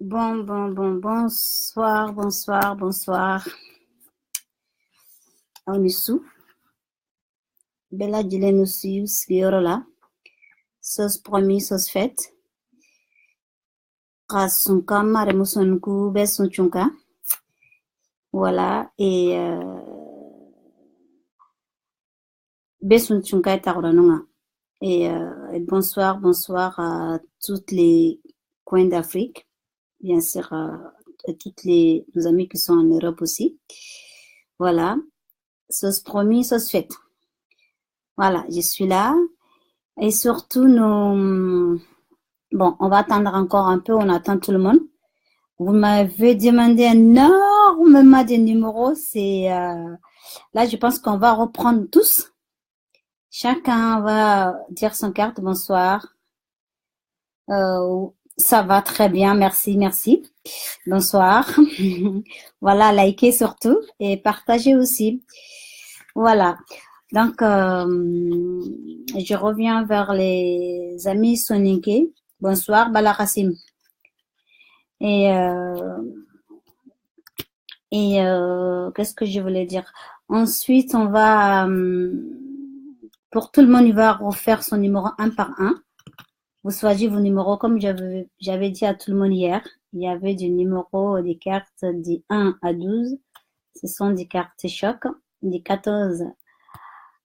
Bonsoir, bonsoir, bonsoir. On est sous. Bella Dylan aussi, là. Sauce promis, sauce faite. Rasunka, maremusonku, besunchunka. Voilà, et besunchunka est à et bonsoir à toutes les coins d'Afrique, bien sûr, à toutes nos amis qui sont en Europe aussi. Voilà, sauce promis, sauce faite. Voilà, je suis là. Et surtout, bon, on va attendre encore un peu, on attend tout le monde. Vous m'avez demandé énormément de numéros. Là, je pense qu'on va reprendre tous. Chacun va dire son carte. Bonsoir. Ça va très bien, merci, merci. Bonsoir. Voilà, likez surtout et partagez aussi. Voilà. Donc, je reviens vers les amis Soninké. Bonsoir, Balarassim. Et qu'est-ce que je voulais dire? Ensuite, on va, pour tout le monde, il va refaire son numéro un par un. Vous choisissez vos numéros comme j'avais dit à tout le monde hier. Il y avait des numéros, des cartes du 1 à 12. Ce sont des cartes choc. Des 14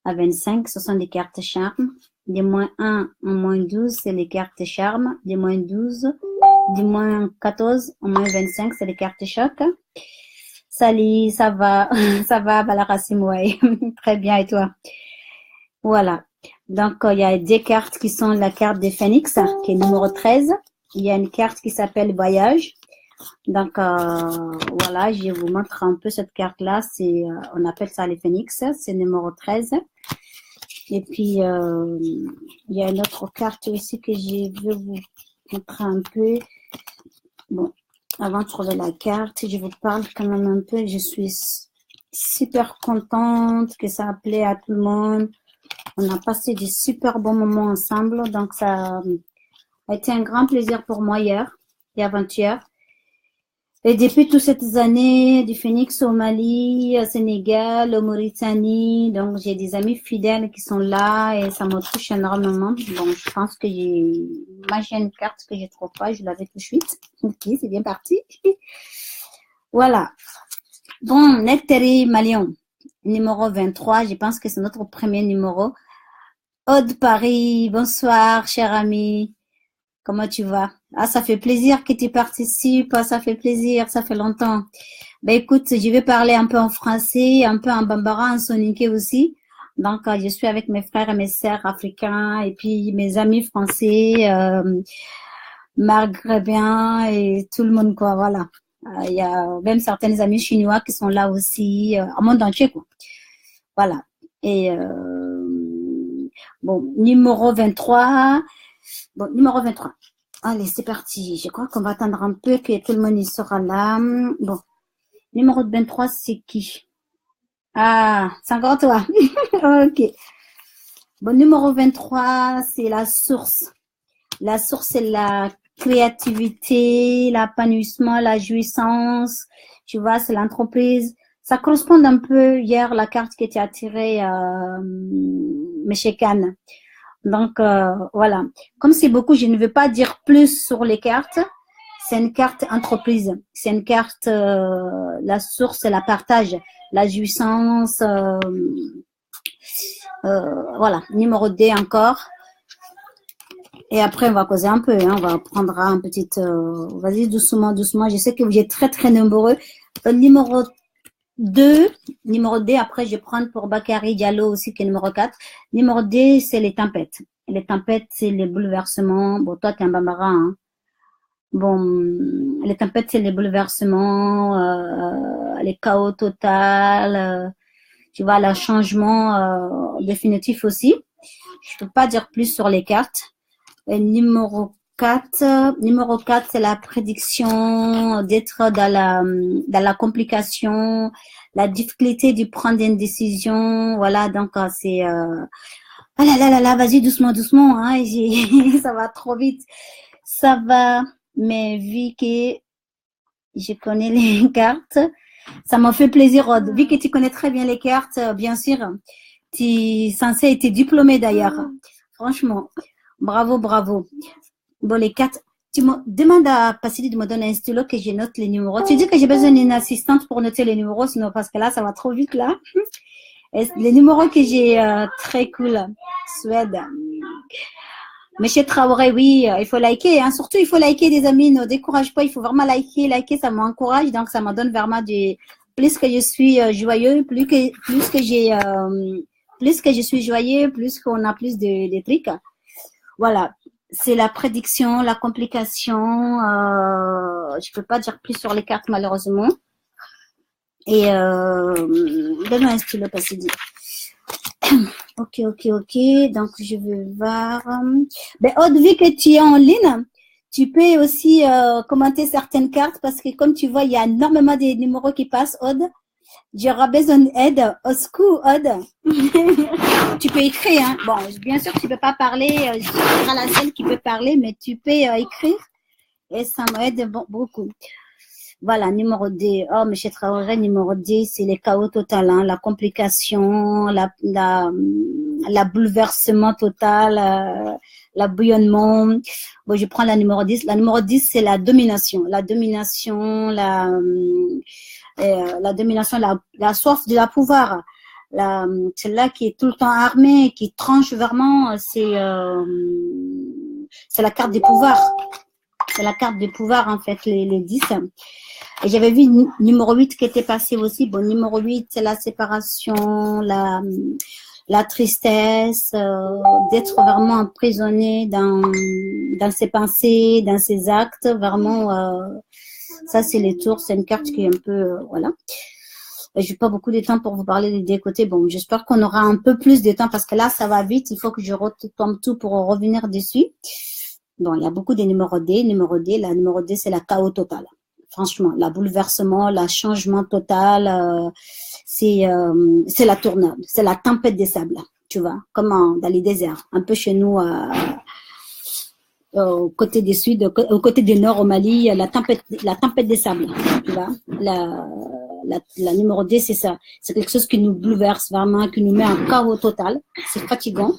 à 25, ce sont des cartes charme. Des moins 1 au moins 12, c'est les cartes charme. Des moins 12, du moins 14 au moins 25, c'est les cartes choc. Salut, ça va, ça va, Balarassim, ouais. Très bien, et toi? Voilà. Donc, il y a des cartes qui sont la carte des Phoenix, qui est numéro 13. Il y a une carte qui s'appelle Voyage. Donc, voilà, je vous montre un peu cette carte-là. On appelle ça les Phoenix, c'est numéro 13. Et puis, il y a une autre carte aussi que je veux vous montrer un peu. Bon, avant de trouver la carte, je vous parle quand même un peu. Je suis super contente que ça a plu à tout le monde. On a passé des super bons moments ensemble. Donc, ça a été un grand plaisir pour moi hier et avant-hier. Et depuis toutes ces années, du Phoenix au Mali, au Sénégal, au Mauritanie, donc j'ai des amis fidèles qui sont là et ça me touche énormément. Bon, je pense que j'ai une carte que je ne trouve pas, je l'avais tout de suite. Ok, c'est bien parti. Voilà. Bon, Nectari Malion, numéro 23, je pense que c'est notre premier numéro. Aude Paris, bonsoir, cher ami. Comment tu vas? Ah, ça fait plaisir que tu participes, ça fait plaisir, ça fait longtemps. Ben écoute, je vais parler un peu en français, un peu en bambara, en soninké aussi. Donc, je suis avec mes frères et mes sœurs africains et puis mes amis français, maghrébins et tout le monde, quoi, voilà. Il y a même certains amis chinois qui sont là aussi, au monde entier, quoi. Voilà. Et bon, numéro 23. Bon, numéro 23. Allez, c'est parti. Je crois qu'on va attendre un peu que tout le monde y sera là. Bon, numéro 23, c'est qui? Ah, c'est encore toi. Ok. Bon, numéro 23, c'est la source. La source, c'est la créativité, l'épanouissement, la jouissance. Tu vois, c'est l'entreprise. Ça correspond un peu hier la carte qui était attirée Meshekan. Donc, voilà. Comme c'est beaucoup, je ne veux pas dire plus sur les cartes. C'est une carte entreprise. C'est une carte, la source, c'est la partage, la jouissance. Voilà. Numéro D encore. Et après, on va causer un peu. Hein. On va prendre un petit... vas-y, doucement, doucement. Je sais que vous êtes très, très nombreux. Numéro 2, numéro D, après je vais prendre pour Bakary Diallo aussi qui est numéro 4. Numéro D, c'est les tempêtes. Les tempêtes, c'est les bouleversements. Bon, toi, t'es un bambara, hein. Bon, les tempêtes, c'est les bouleversements, les chaos total, tu vois, le changement définitif aussi. Je peux pas dire plus sur les cartes. Et numéro 4, c'est la prédiction d'être dans la complication, la difficulté de prendre une décision. Voilà, donc c'est ah là là là là, vas-y doucement doucement, hein, ça va trop vite, ça va, mais vu que Je connais les cartes. Ça m'a fait plaisir, Rod. Vu que tu connais très bien les cartes, bien sûr, tu es censé être diplômé d'ailleurs. Franchement, bravo, bravo. Bon, les cartes, tu me demandes à Passili de me donner un stylo que je note les numéros. Tu dis que j'ai besoin d'une assistante pour noter les numéros, sinon parce que là, ça va trop vite là. Et les numéros que j'ai, très cool. Suède. Monsieur Traoré, oui, il faut liker, hein. Surtout, il faut liker, des amis, ne décourage pas, il faut vraiment liker, ça m'encourage, donc ça me donne vraiment plus que je suis joyeux, plus que je suis joyeux, plus qu'on a plus de trucs. Voilà. C'est la prédiction, la complication, je peux pas dire plus sur les cartes, malheureusement. Et, donne-moi un stylo, parce que Ok. Donc, je vais voir. Ben, Aude, vu que tu es en ligne, tu peux aussi commenter certaines cartes parce que, comme tu vois, il y a énormément de numéros qui passent, Aude. J'aurai besoin d'aide. Au secours, Aude. Tu peux écrire, hein. Bon, bien sûr, tu peux pas parler. Je serai la seule qui peut parler, mais tu peux écrire et ça m'aide beaucoup. Voilà, numéro D. Oh, M. Traoré, numéro D, c'est le chaos total, hein, la complication, la bouleversement total, l'abouillonnement. Bon, je prends la numéro 10. La numéro 10, c'est la domination. La domination, la soif de la pouvoir. Celle-là qui est tout le temps armée, qui tranche vraiment, c'est la carte des pouvoirs. C'est la carte des pouvoirs, en fait, les 10. Et j'avais vu numéro 8 qui était passé aussi. Bon, numéro 8, c'est la séparation, la tristesse, d'être vraiment emprisonné dans ses pensées, dans ses actes. Vraiment, ça, c'est les tours. C'est une carte qui est un peu, voilà. J'ai pas beaucoup de temps pour vous parler des deux côtés. Bon, j'espère qu'on aura un peu plus de temps parce que là, ça va vite. Il faut que je retombe tout pour revenir dessus. Bon, il y a beaucoup de numéros D. La numéro D, c'est la chaos totale. Franchement, la bouleversement, le changement total, c'est la tournade, c'est la tempête des sables, tu vois, comme dans les déserts. Un peu chez nous, au côté du sud, au côté du nord, au Mali, la tempête des sables, tu vois. La numéro D, c'est ça. C'est quelque chose qui nous bouleverse vraiment, qui nous met en chaos total. C'est fatigant.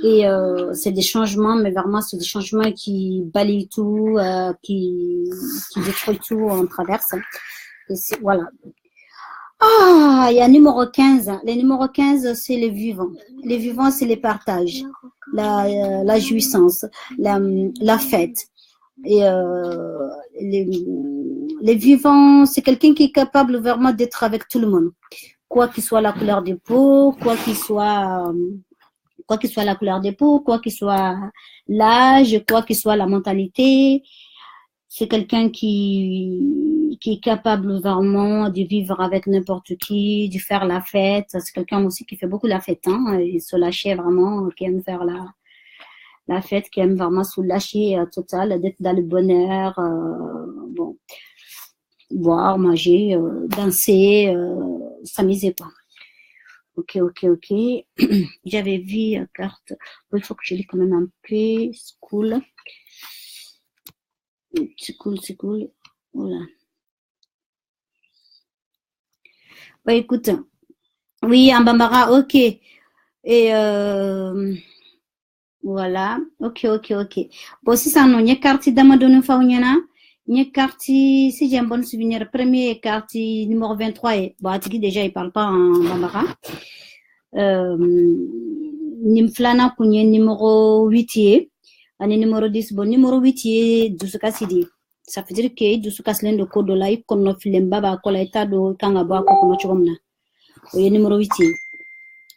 Et c'est des changements, mais vraiment, c'est des changements qui balayent tout, qui détruisent tout en traverse. Et voilà. Ah, il y a numéro 15. Le numéro 15, c'est les vivants. Les vivants, c'est les partages, la jouissance, la fête. Et les vivants, c'est quelqu'un qui est capable vraiment d'être avec tout le monde. Quoi qu'il soit la couleur de peau, quoi qu'il soit la couleur des peau, quoi qu'il soit l'âge, quoi qu'il soit la mentalité, c'est quelqu'un qui est capable vraiment de vivre avec n'importe qui, de faire la fête. C'est quelqu'un aussi qui fait beaucoup la fête, hein, et se lâcher vraiment, qui aime faire la fête, qui aime vraiment se lâcher total, d'être dans le bonheur, bon, boire, manger, danser, s'amuser, quoi. Ok. J'avais vu carte. Bon, il faut que je lis quand même un peu. C'est cool. Voilà. Bah, écoute. Oui, en Bambara, ok. Et voilà. Ok. Bon, si ça non, il y a carte d'Amadou Fauniana. Il y a carte, si j'ai un bon souvenir, premier carte numéro 23. Bon, Atiki, déjà, il parle pas en Bambara. Nimflana kunye numéro 8 ye ani numéro 10 bon numéro 8 ye dusuka sidi ça veut dire que dusuka slendo ko do lay kono filemba ba ko lay tado kanga ba ko kono chomna o ye numéro 8 ye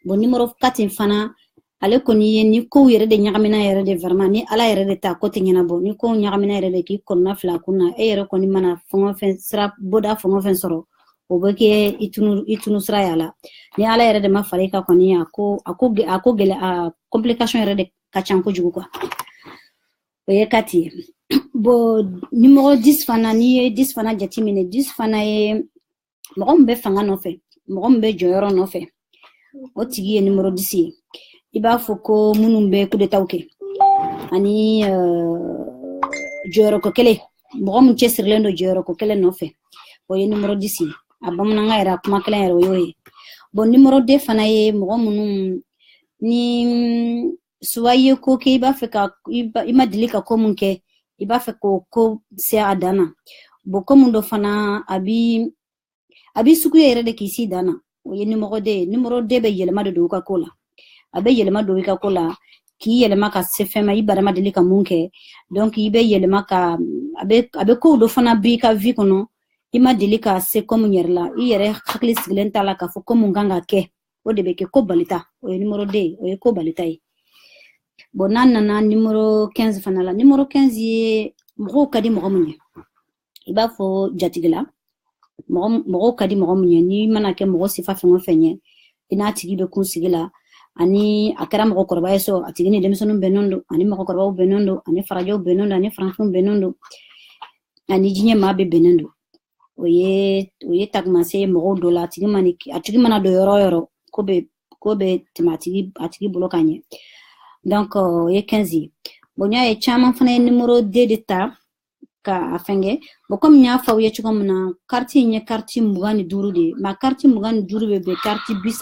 bon numéro 4 fana ale koni ye ni ko yere de nyagamina yere de vraiment ni ala yere de ta ko tinyana bon ni ko nyagamina yere de ki kono fla kuna e yere koni mana fongo fen sra boda fongo fen soro o beke itunu sra yala ni ala yere de ma fare ka koni ako gele a complication yere de kachanko jugu quoi o ye kati bo numéro 10 fana ni 10 fana jatimine 10 fana ye mogombe fanga no fe mogombe joyoro no fe o tigi ye numéro 10 ye iba foko munumbe coup de tauke ani joyoro ko kele mɔgɔ mun cɛsirilen don jɔyɔrɔ ko kelen nɔfɛ o ye numéro 10 ye a bamanankan yɛrɛ a kuma kelen yɛrɛ o y'o ye bon numéro 2 fana ye mɔgɔ minnu ni soit i ye ko kɛ i b'a fɛ ka i ma deli ka ko mun kɛ i b'a fɛ k'o ko se a dan na bon ko mun dɔ fana a bi sugu yɛrɛ de k'i si dan na o ye numéro 2 ye numéro 2 bɛ yɛlɛma de don i ka ko la a bɛ yɛlɛma don i ka ko la k'i yɛlɛma ka se fɛn ma i bara ma deli ka mun kɛ donc i bɛ yɛlɛma ka a bɛ kow dɔ fana bi ka vie kɔnɔ i ma deli ka se ko mun yɛrɛ la i yɛrɛ hakili sigilen t'a la k'a fɔ ko mun kan ka kɛ o de bɛ kɛ ko balita o ye numéro 2 ye o ye ko balita ye bon n'a nana numéro 15 fana la numéro 15 ye mɔgɔw ka di mɔgɔ mun ye i b'a fɔ jatigila mɔgɔw ka di mɔgɔ mun ye n'i mana kɛ mɔgɔ sifa fɛn o fɛn ye i n'a tigi bɛ kun sigi la ani a kɛra mɔgɔkɔrɔba ye so a tigi ni denmisɛnninw bɛnnen don ani mɔgɔkɔrɔbaw bɛnnen don ani farajɛw bɛnnen don ani faranfinw bɛnnen don ani diɲɛ maa bɛ bɛnnen don o ye tagmase ye mɔgɔw dɔ la a tigi mana don yɔrɔ o yɔrɔ ko bɛ tɛmɛ a tigi bolo ka ɲɛ donc o ye 15 ye bon y'a ye caman fana ye numéro 2 de ta ka fɛngɛ bon comme n y'a fɔ aw ye cogo min na carte in ye carte 25 de ye mais carte 25 bɛ bɛn carte 30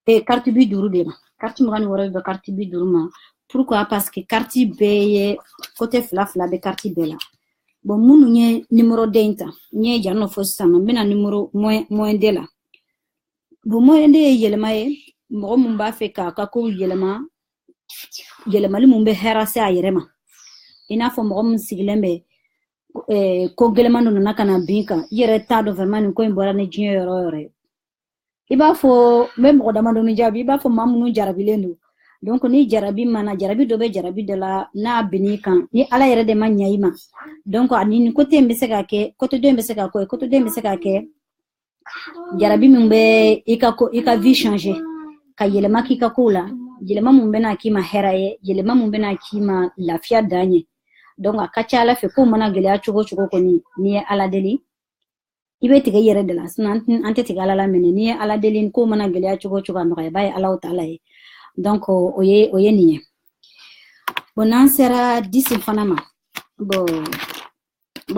carte 50 de ma carte 26 bɛ carte 50 ma pourquoi parce que carte bɛɛ ye côté fila bɛ carte bɛɛ la bon minnu ye numéro 2 ta n ye yan nɔ fɔ sisan nɔ n bɛna numéro moins 2 la bon moins 2 ye yɛlɛma ye mɔgɔ mun b'a fɛ k'a ka kow yɛlɛmali mun bɛ hɛrɛ se a yɛrɛ ma i n'a fɔ mɔgɔ mun sigilen bɛ ko gɛlɛman dɔ nana ka na bin kan i yɛrɛ t'a dɔn vraiment nin ko in bɔra ni diɲɛ yɔrɔ o yɔrɔ ye i b'a fɔ n bɛ mɔgɔ damadɔ min jaabi i b'a fɔ maa minnu jarabilen don donc ni jarabi dɔ bɛ jarabi dɔ la n'a bin'i kan ni ala yɛrɛ de ma ɲɛ i ma donc ani nin côté in bɛ se ka kɛ côté dɔ in bɛ se ka kɛ côté dɔ in bɛ se ka kɛ jarabi min bɛ i ka vie changer ka yɛlɛma k'i ka kow la yɛlɛma mun bɛna k'i ma hɛrɛ ye yɛlɛma mun bɛna k'i ma lafiya dan ye donc a ka ca ala fɛ kow mana gɛlɛya cogo o cogo kɔni n'i ye ala deli i bɛ tigɛ i yɛrɛ de la sinon an tɛ tigɛ ala la minɛ n'i ye ala deli kow mana gɛlɛya cogo o cogo a nɔgɔya b'a ye ala ta ala ye donc o ye nin ye bon n'an sera 10 fana ma bon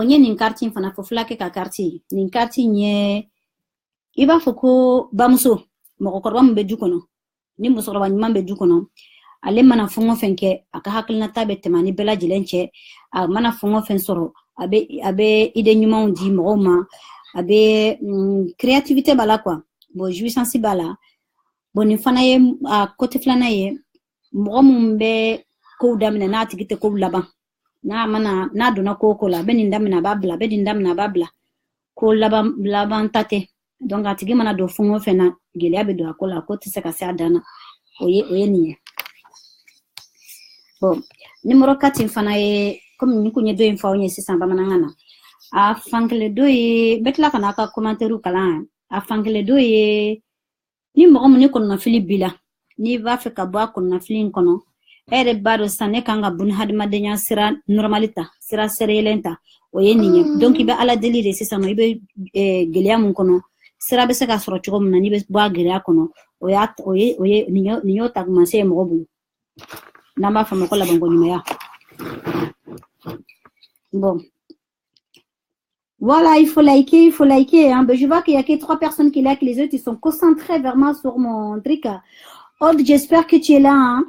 n ye nin carte in fana fɔ fulakɛ ka carte ye nin carte in ye i b'a fɔ ko bamuso mɔgɔkɔrɔba min bɛ du kɔnɔ ni musokɔrɔba ɲuman bɛ du kɔnɔ ale mana fɛn o fɛn kɛ a ka hakilinata bɛ tɛmɛ ni bɛɛ lajɛlen cɛ a mana fɛn o fɛn sɔrɔ a bɛ idée ɲumanw di mɔgɔw ma a bɛ créativité b'a la quoi bon jouissance b'a la bon nin fana ye a côté filanan ye mɔgɔ mun bɛ kow daminɛ n'a tigi tɛ kow laban n'a donna ko la a bɛ nin daminɛ a b'a bila a bɛ nin daminɛ a b'a bila ko laban ta tɛ donc a tigi mana don fɛn o fɛn na gɛlɛya bɛ don a ko la a ko tɛ se ka se a dan na o ye nin ye bon numéro 4 fana ye comme ni kun ye dɔ in fɔ aw ye sisan bamanankan na a fankelen dɔ ye bɛɛ tila ka n'a ka commentaire kalan a fankelen dɔ ye ni mɔgɔ min ni kɔnɔnafili b'i la n'i b'a fɛ ka bɔ a kɔnɔnafili in kɔnɔ e yɛrɛ b'a dɔn sisan ne kan ka buni hadamadenya sira normal ta sira sɛrɛyɛlen ta o ye nin ye donc i bɛ ala deli de sisan nɔ i bɛ gɛlɛya mun kɔnɔ sira bɛ se ka sɔrɔ cogo min na n'i bɛ bɔ a gɛlɛya kɔnɔ o ye nin y'o takumanse ye mɔgɔ bolo n'an b'a fɔ a ma ko labanko ɲumanya bon voilà, il faut liker. Hein. Ben, je vois qu'il y a que 3 personnes qui like, les autres, ils sont concentrés vraiment sur mon truc. Aude, j'espère que tu es là. Hein.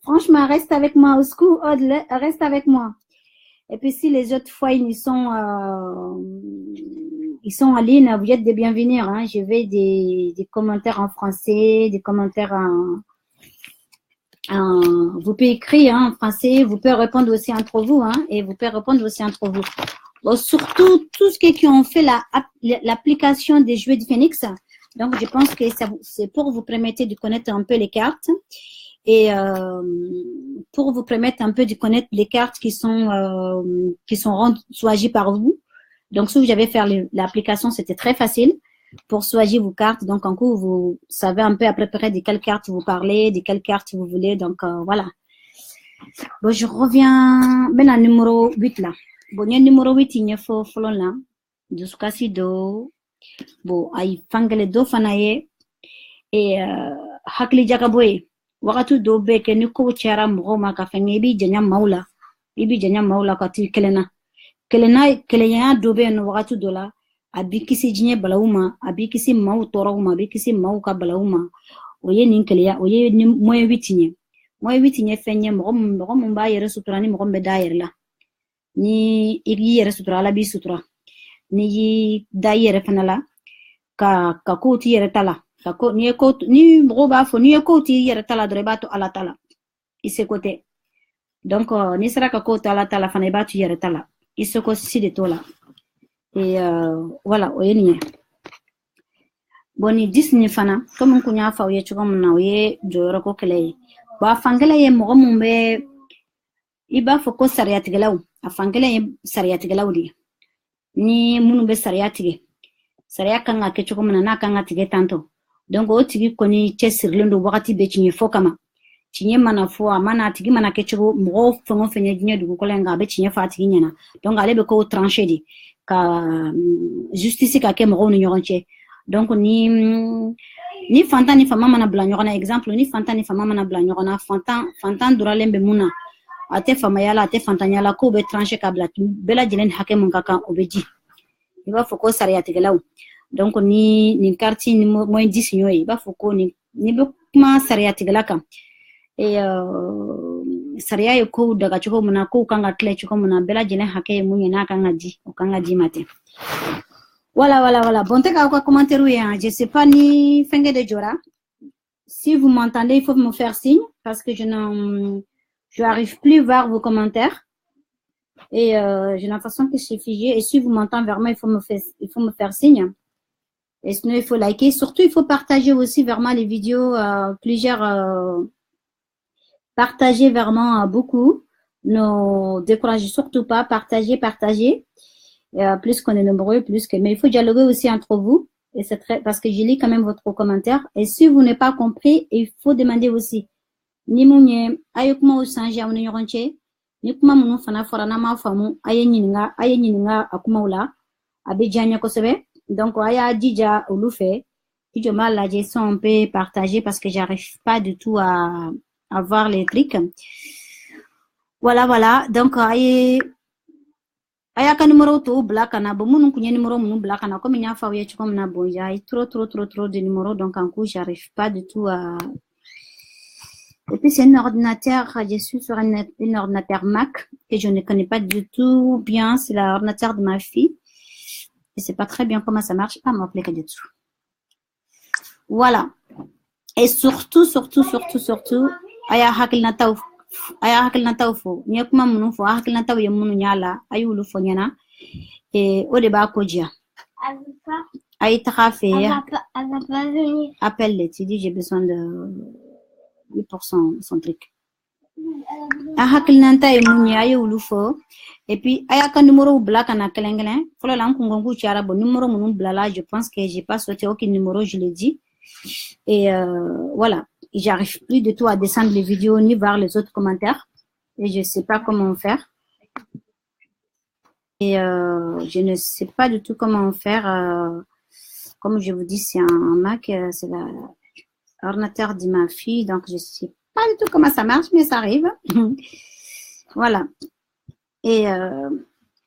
Franchement, reste avec moi au secours. Aude, reste avec moi. Et puis, si les autres fois, ils sont en ligne, vous êtes des bienvenus. Hein. Je vais des commentaires en français, des commentaires vous pouvez écrire en français, vous pouvez répondre aussi entre vous. Hein, et vous pouvez répondre aussi entre vous. Bon, surtout tous ceux qui ont fait l'application des jeux de Phoenix. Donc, je pense que c'est pour vous permettre de connaître un peu les cartes et pour vous permettre un peu de connaître les cartes qui sont choisies par vous. Donc, si vous avez fait l'application, c'était très facile pour choisir vos cartes. Donc, en coup, vous savez un peu à peu près de quelle carte vous parlez, de quelle carte vous voulez. Donc, voilà. Bon, je reviens maintenant au numéro 8 là. Bon, il y a numéro 8, il y a folon là. Dusukasi do. Bon, ay fangale do fanaye. Et, hakli jakaboye. Wakatu do beke ni ko chara mroma ka fengebi janya maula. ibi janya maula kati kelena kelenya dobe no wakati dola abi kisi jinye balawuma abi kisi mau toroma abi kisi mau ka balawuma oye nin keleya oye ni moye witinye fenye mo mba yere sutura ni mo mbe da yere la ni igi yere sutura la bi sutura ni yi da yere fanala ka ko ti yere tala ka ko ni mo ba fo ni ko ti yere tala dore ba to ala tala ise kote donc ni sera ka ko tala tala fana ba tu yere tala ise ko si de tola et voilà oye ni boni disni fana comme kunya fa oye chuko na oye joro ko kele ba fangela ye mo mbe iba fo ko sariyatigelaw a fangela ye sariyatigelaw di ni munu be sariyatige sariya kanga ke chuko na kanga tige tanto donc o tigi ko ni chesirlendo wakati be chinye fo kama chinye mana fo amana tigi mana ke chuko mo fo fenye jinye dugo ko lenga be chinye fa tigi nyana donc ale be ko trancher di ka justice ka ke mo ni nyoronche donc ni fantan ni fama mana bla nyogona exemple ni fantan ni fama mana bla nyogona fantan duralembe muna ate fama yala ate fantan yala ko be trancher kabla bela jelen hake mun kaka obeji iba foko sariya tigelaw donc ni quartier ni moins 10 nyoy iba foko ni be kuma sariya tigelaka et sariya yo ko daga chuko muna ko kanga tle chuko muna bela jelen hake mun yana kanga di mate. Voilà. Bon, t'es qu'à commentaire, oui, hein. Je sais pas ni fenge de Jora. Si vous m'entendez, il faut me faire signe parce que je n'arrive plus à voir vos commentaires. Et j'ai l'impression que c'est figé. Et si vous m'entendez vraiment, il faut me faire signe. Et sinon, il faut liker. Surtout, il faut partager aussi vraiment les vidéos, partager vraiment beaucoup. Ne découragez surtout pas. Partagez. Plus qu'on est nombreux, mais il faut dialoguer aussi entre vous. Et c'est parce que je lis quand même votre commentaire. Et si vous n'avez pas compris, il faut demander aussi. Ni mounye, ayukuma usanja uniyoronche, ni kuma munu fana forana ma famu, aye nyininga akuma ula, abe janya kosebe. Donc, aya dija ulufe, si mal la gestion, on peut partager parce que j'arrive pas du tout à voir les trucs. Voilà. Donc, ayaka numéro to blakana bo munu kunye numéro munu blakana comme il y a fa wiye comme na bon ya trop de numéros donc en coup j'arrive pas du tout à. Et puis c'est un ordinateur, je suis sur un ordinateur Mac que je ne connais pas du tout bien, c'est l'ordinateur de ma fille et c'est pas très bien comment ça marche, pas m'appeler que du tout. Voilà. Et surtout aya hakil na tawfo ni kuma munu fo hakil na taw ye munu nyala ayulu fo nyana et o de ba ko dia ay taxafe appelle tu dis j'ai besoin de 8% son truc a hakil na tay munu ayulu fo et puis ayaka numéro black na kelengelen folo la nkungu chiara bo numéro munu blala je pense que j'ai pas sauté aucun numéro je l'ai dit et voilà. J'arrive plus du tout à descendre les vidéos ni voir les autres commentaires et je sais pas comment faire et je ne sais pas du tout comment faire comme je vous dis c'est un Mac c'est l'ordinateur de ma fille donc je sais pas du tout comment ça marche mais ça arrive voilà et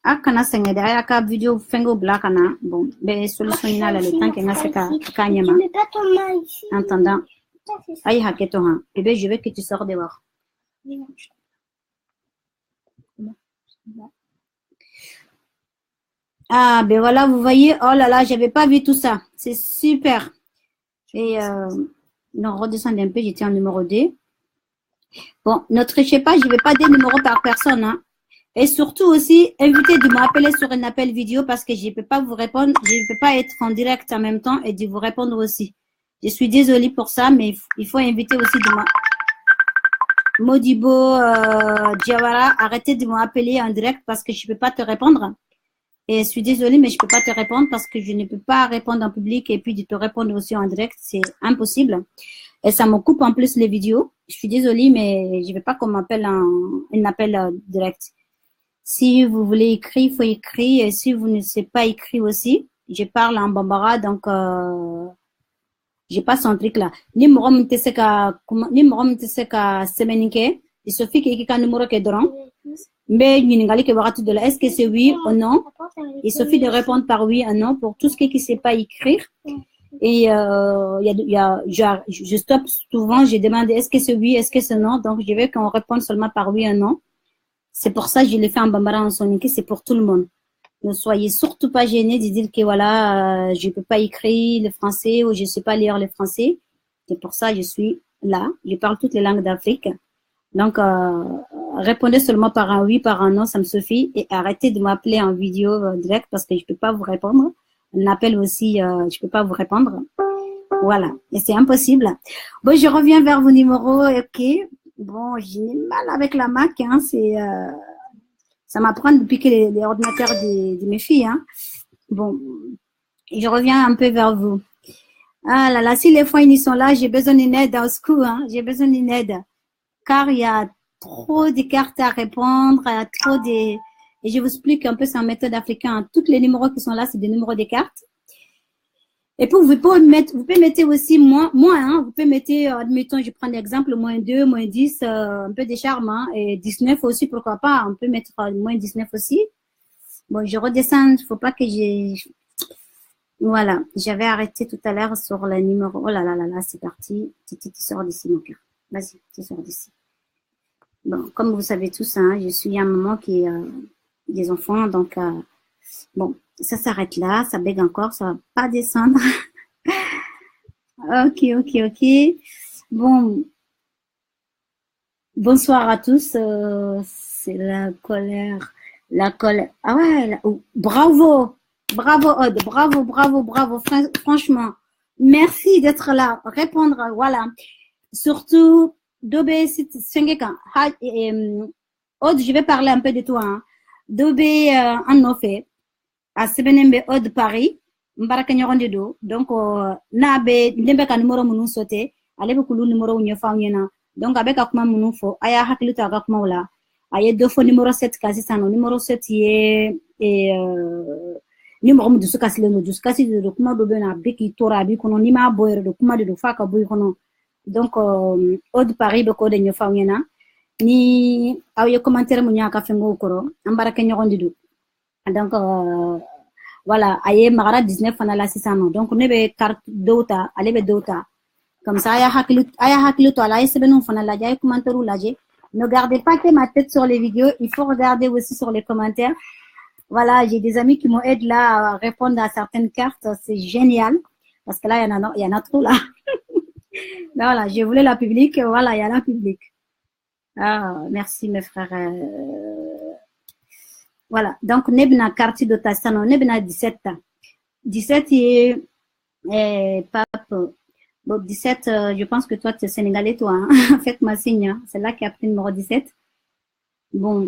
akana sengede ayaka vidéo fengo blakana bon ben solution ina la le temps que nga seka kanyama en attendant aïe haketoha et ben je veux que tu sors dehors. Ah ben voilà vous voyez oh là là j'avais pas vu tout ça c'est super et non redescendre un peu j'étais en numéro 2 bon ne trichez pas je vais pas des numéros par personne hein. Et surtout aussi, évitez de m'appeler sur un appel vidéo parce que je ne peux pas vous répondre, je ne peux pas être en direct en même temps et de vous répondre aussi. Je suis désolée pour ça, mais il faut inviter aussi de Modibo, Diawara, arrêtez de m'appeler en direct parce que je ne peux pas te répondre. Et je suis désolée, mais je ne peux pas te répondre parce que je ne peux pas répondre en public et puis de te répondre aussi en direct, c'est impossible. Et ça me coupe en plus les vidéos. Je suis désolée, mais je ne veux pas qu'on m'appelle un appel direct. Si vous voulez écrire, il faut écrire. Et si vous ne savez pas écrire aussi, je parle en bambara, donc j'ai pas son truc là. Ni morom te seka semenike. Il suffit qu'il y ait un numéro qui est dedans. Mais est-ce que c'est oui ou non? Il suffit de répondre par oui ou non pour tout ce qui ne sait pas écrire. Et je stoppe souvent, je demande est-ce que c'est oui, est-ce que c'est non. Donc, je veux qu'on réponde seulement par oui ou non. C'est pour ça que je l'ai fait en bambara en soninké, c'est pour tout le monde. Ne soyez surtout pas gênés de dire que voilà, je ne peux pas écrire le français ou je ne sais pas lire le français. C'est pour ça que je suis là. Je parle toutes les langues d'Afrique. Donc, répondez seulement par un oui, par un non, ça me suffit. Et arrêtez de m'appeler en vidéo direct parce que je ne peux pas vous répondre. Un appel aussi, je ne peux pas vous répondre. Voilà. Et c'est impossible. Bon, je reviens vers vos numéros. OK. Bon, j'ai mal avec la Mac. Hein, ça m'apprend depuis que les ordinateurs de mes filles. Hein. Bon, je reviens un peu vers vous. Ah là là, si les fois ils sont là, j'ai besoin d'une aide au secours. Hein, j'ai besoin d'une aide. Car il y a trop de cartes à répondre, il y a trop de... Et je vous explique un peu sa méthode africaine. Tous les numéros qui sont là, c'est des numéros de cartes. Et puis, vous pouvez mettre aussi moins, hein. Vous pouvez mettre, admettons, je prends l'exemple, -2, -10, un peu de charme, hein. Et 19 aussi, pourquoi pas. On peut mettre -19 aussi. Bon, je redescends, il ne faut pas que j'ai... Voilà, j'avais arrêté tout à l'heure sur le numéro. Oh là là là là, c'est parti. Tu sors d'ici, mon cœur. Vas-y, tu sors d'ici. Bon, comme vous savez tous, hein, je suis un maman qui a des enfants, donc bon, ça s'arrête là, ça bègue encore, ça va pas descendre. Ok. Bon, bonsoir à tous. C'est la colère. Ah ouais, bravo, Aude, bravo. Franchement, merci d'être là. Répondre, voilà. Surtout, Dobé, Aude, je vais parler un peu de toi. Hein. Dobé, en offre, à Sebenembe, Aude Paris, Mbaraka Nyorondedo. Donc, Nabe, Ndembe ka numéro munu sauté, allez beaucoup le numéro où fa nyena. Donc, avec akuma munu fo, aya hakluta akuma wala. Aya deux fois numéro 7 kasi sano, numéro 7 yé, et, numéro mu dusu kasi le no, dusu kasi de kuma dobe na beki tora bi kono, nima boyre de kuma de faka boy kono. Donc, Aude Paris, beko de nyofa nyena. Ni aw commentaire mu nyaka fengo koro ambaraka nyogondidu donc voilà aye magara 19 fana la 600 donc ne be carte dota ale be dota comme ça aya haklu to ala isebenu fana la jay commentaire ou la jay ne gardez pas que ma tête sur les vidéos, il faut regarder aussi sur les commentaires. Voilà, j'ai des amis qui m'aident là à répondre à certaines cartes, c'est génial parce que là il y en a trop là. Voilà, je voulais la publique, voilà, il y a la publique. Ah, merci mes frères. Voilà, donc nebna quartier de Tassano, nebna 17. 17 et pape. Bon, 17, je pense que toi tu es sénégalais, toi. Hein? Faites-moi signe, hein? C'est là qui a pris le numéro 17. Bon.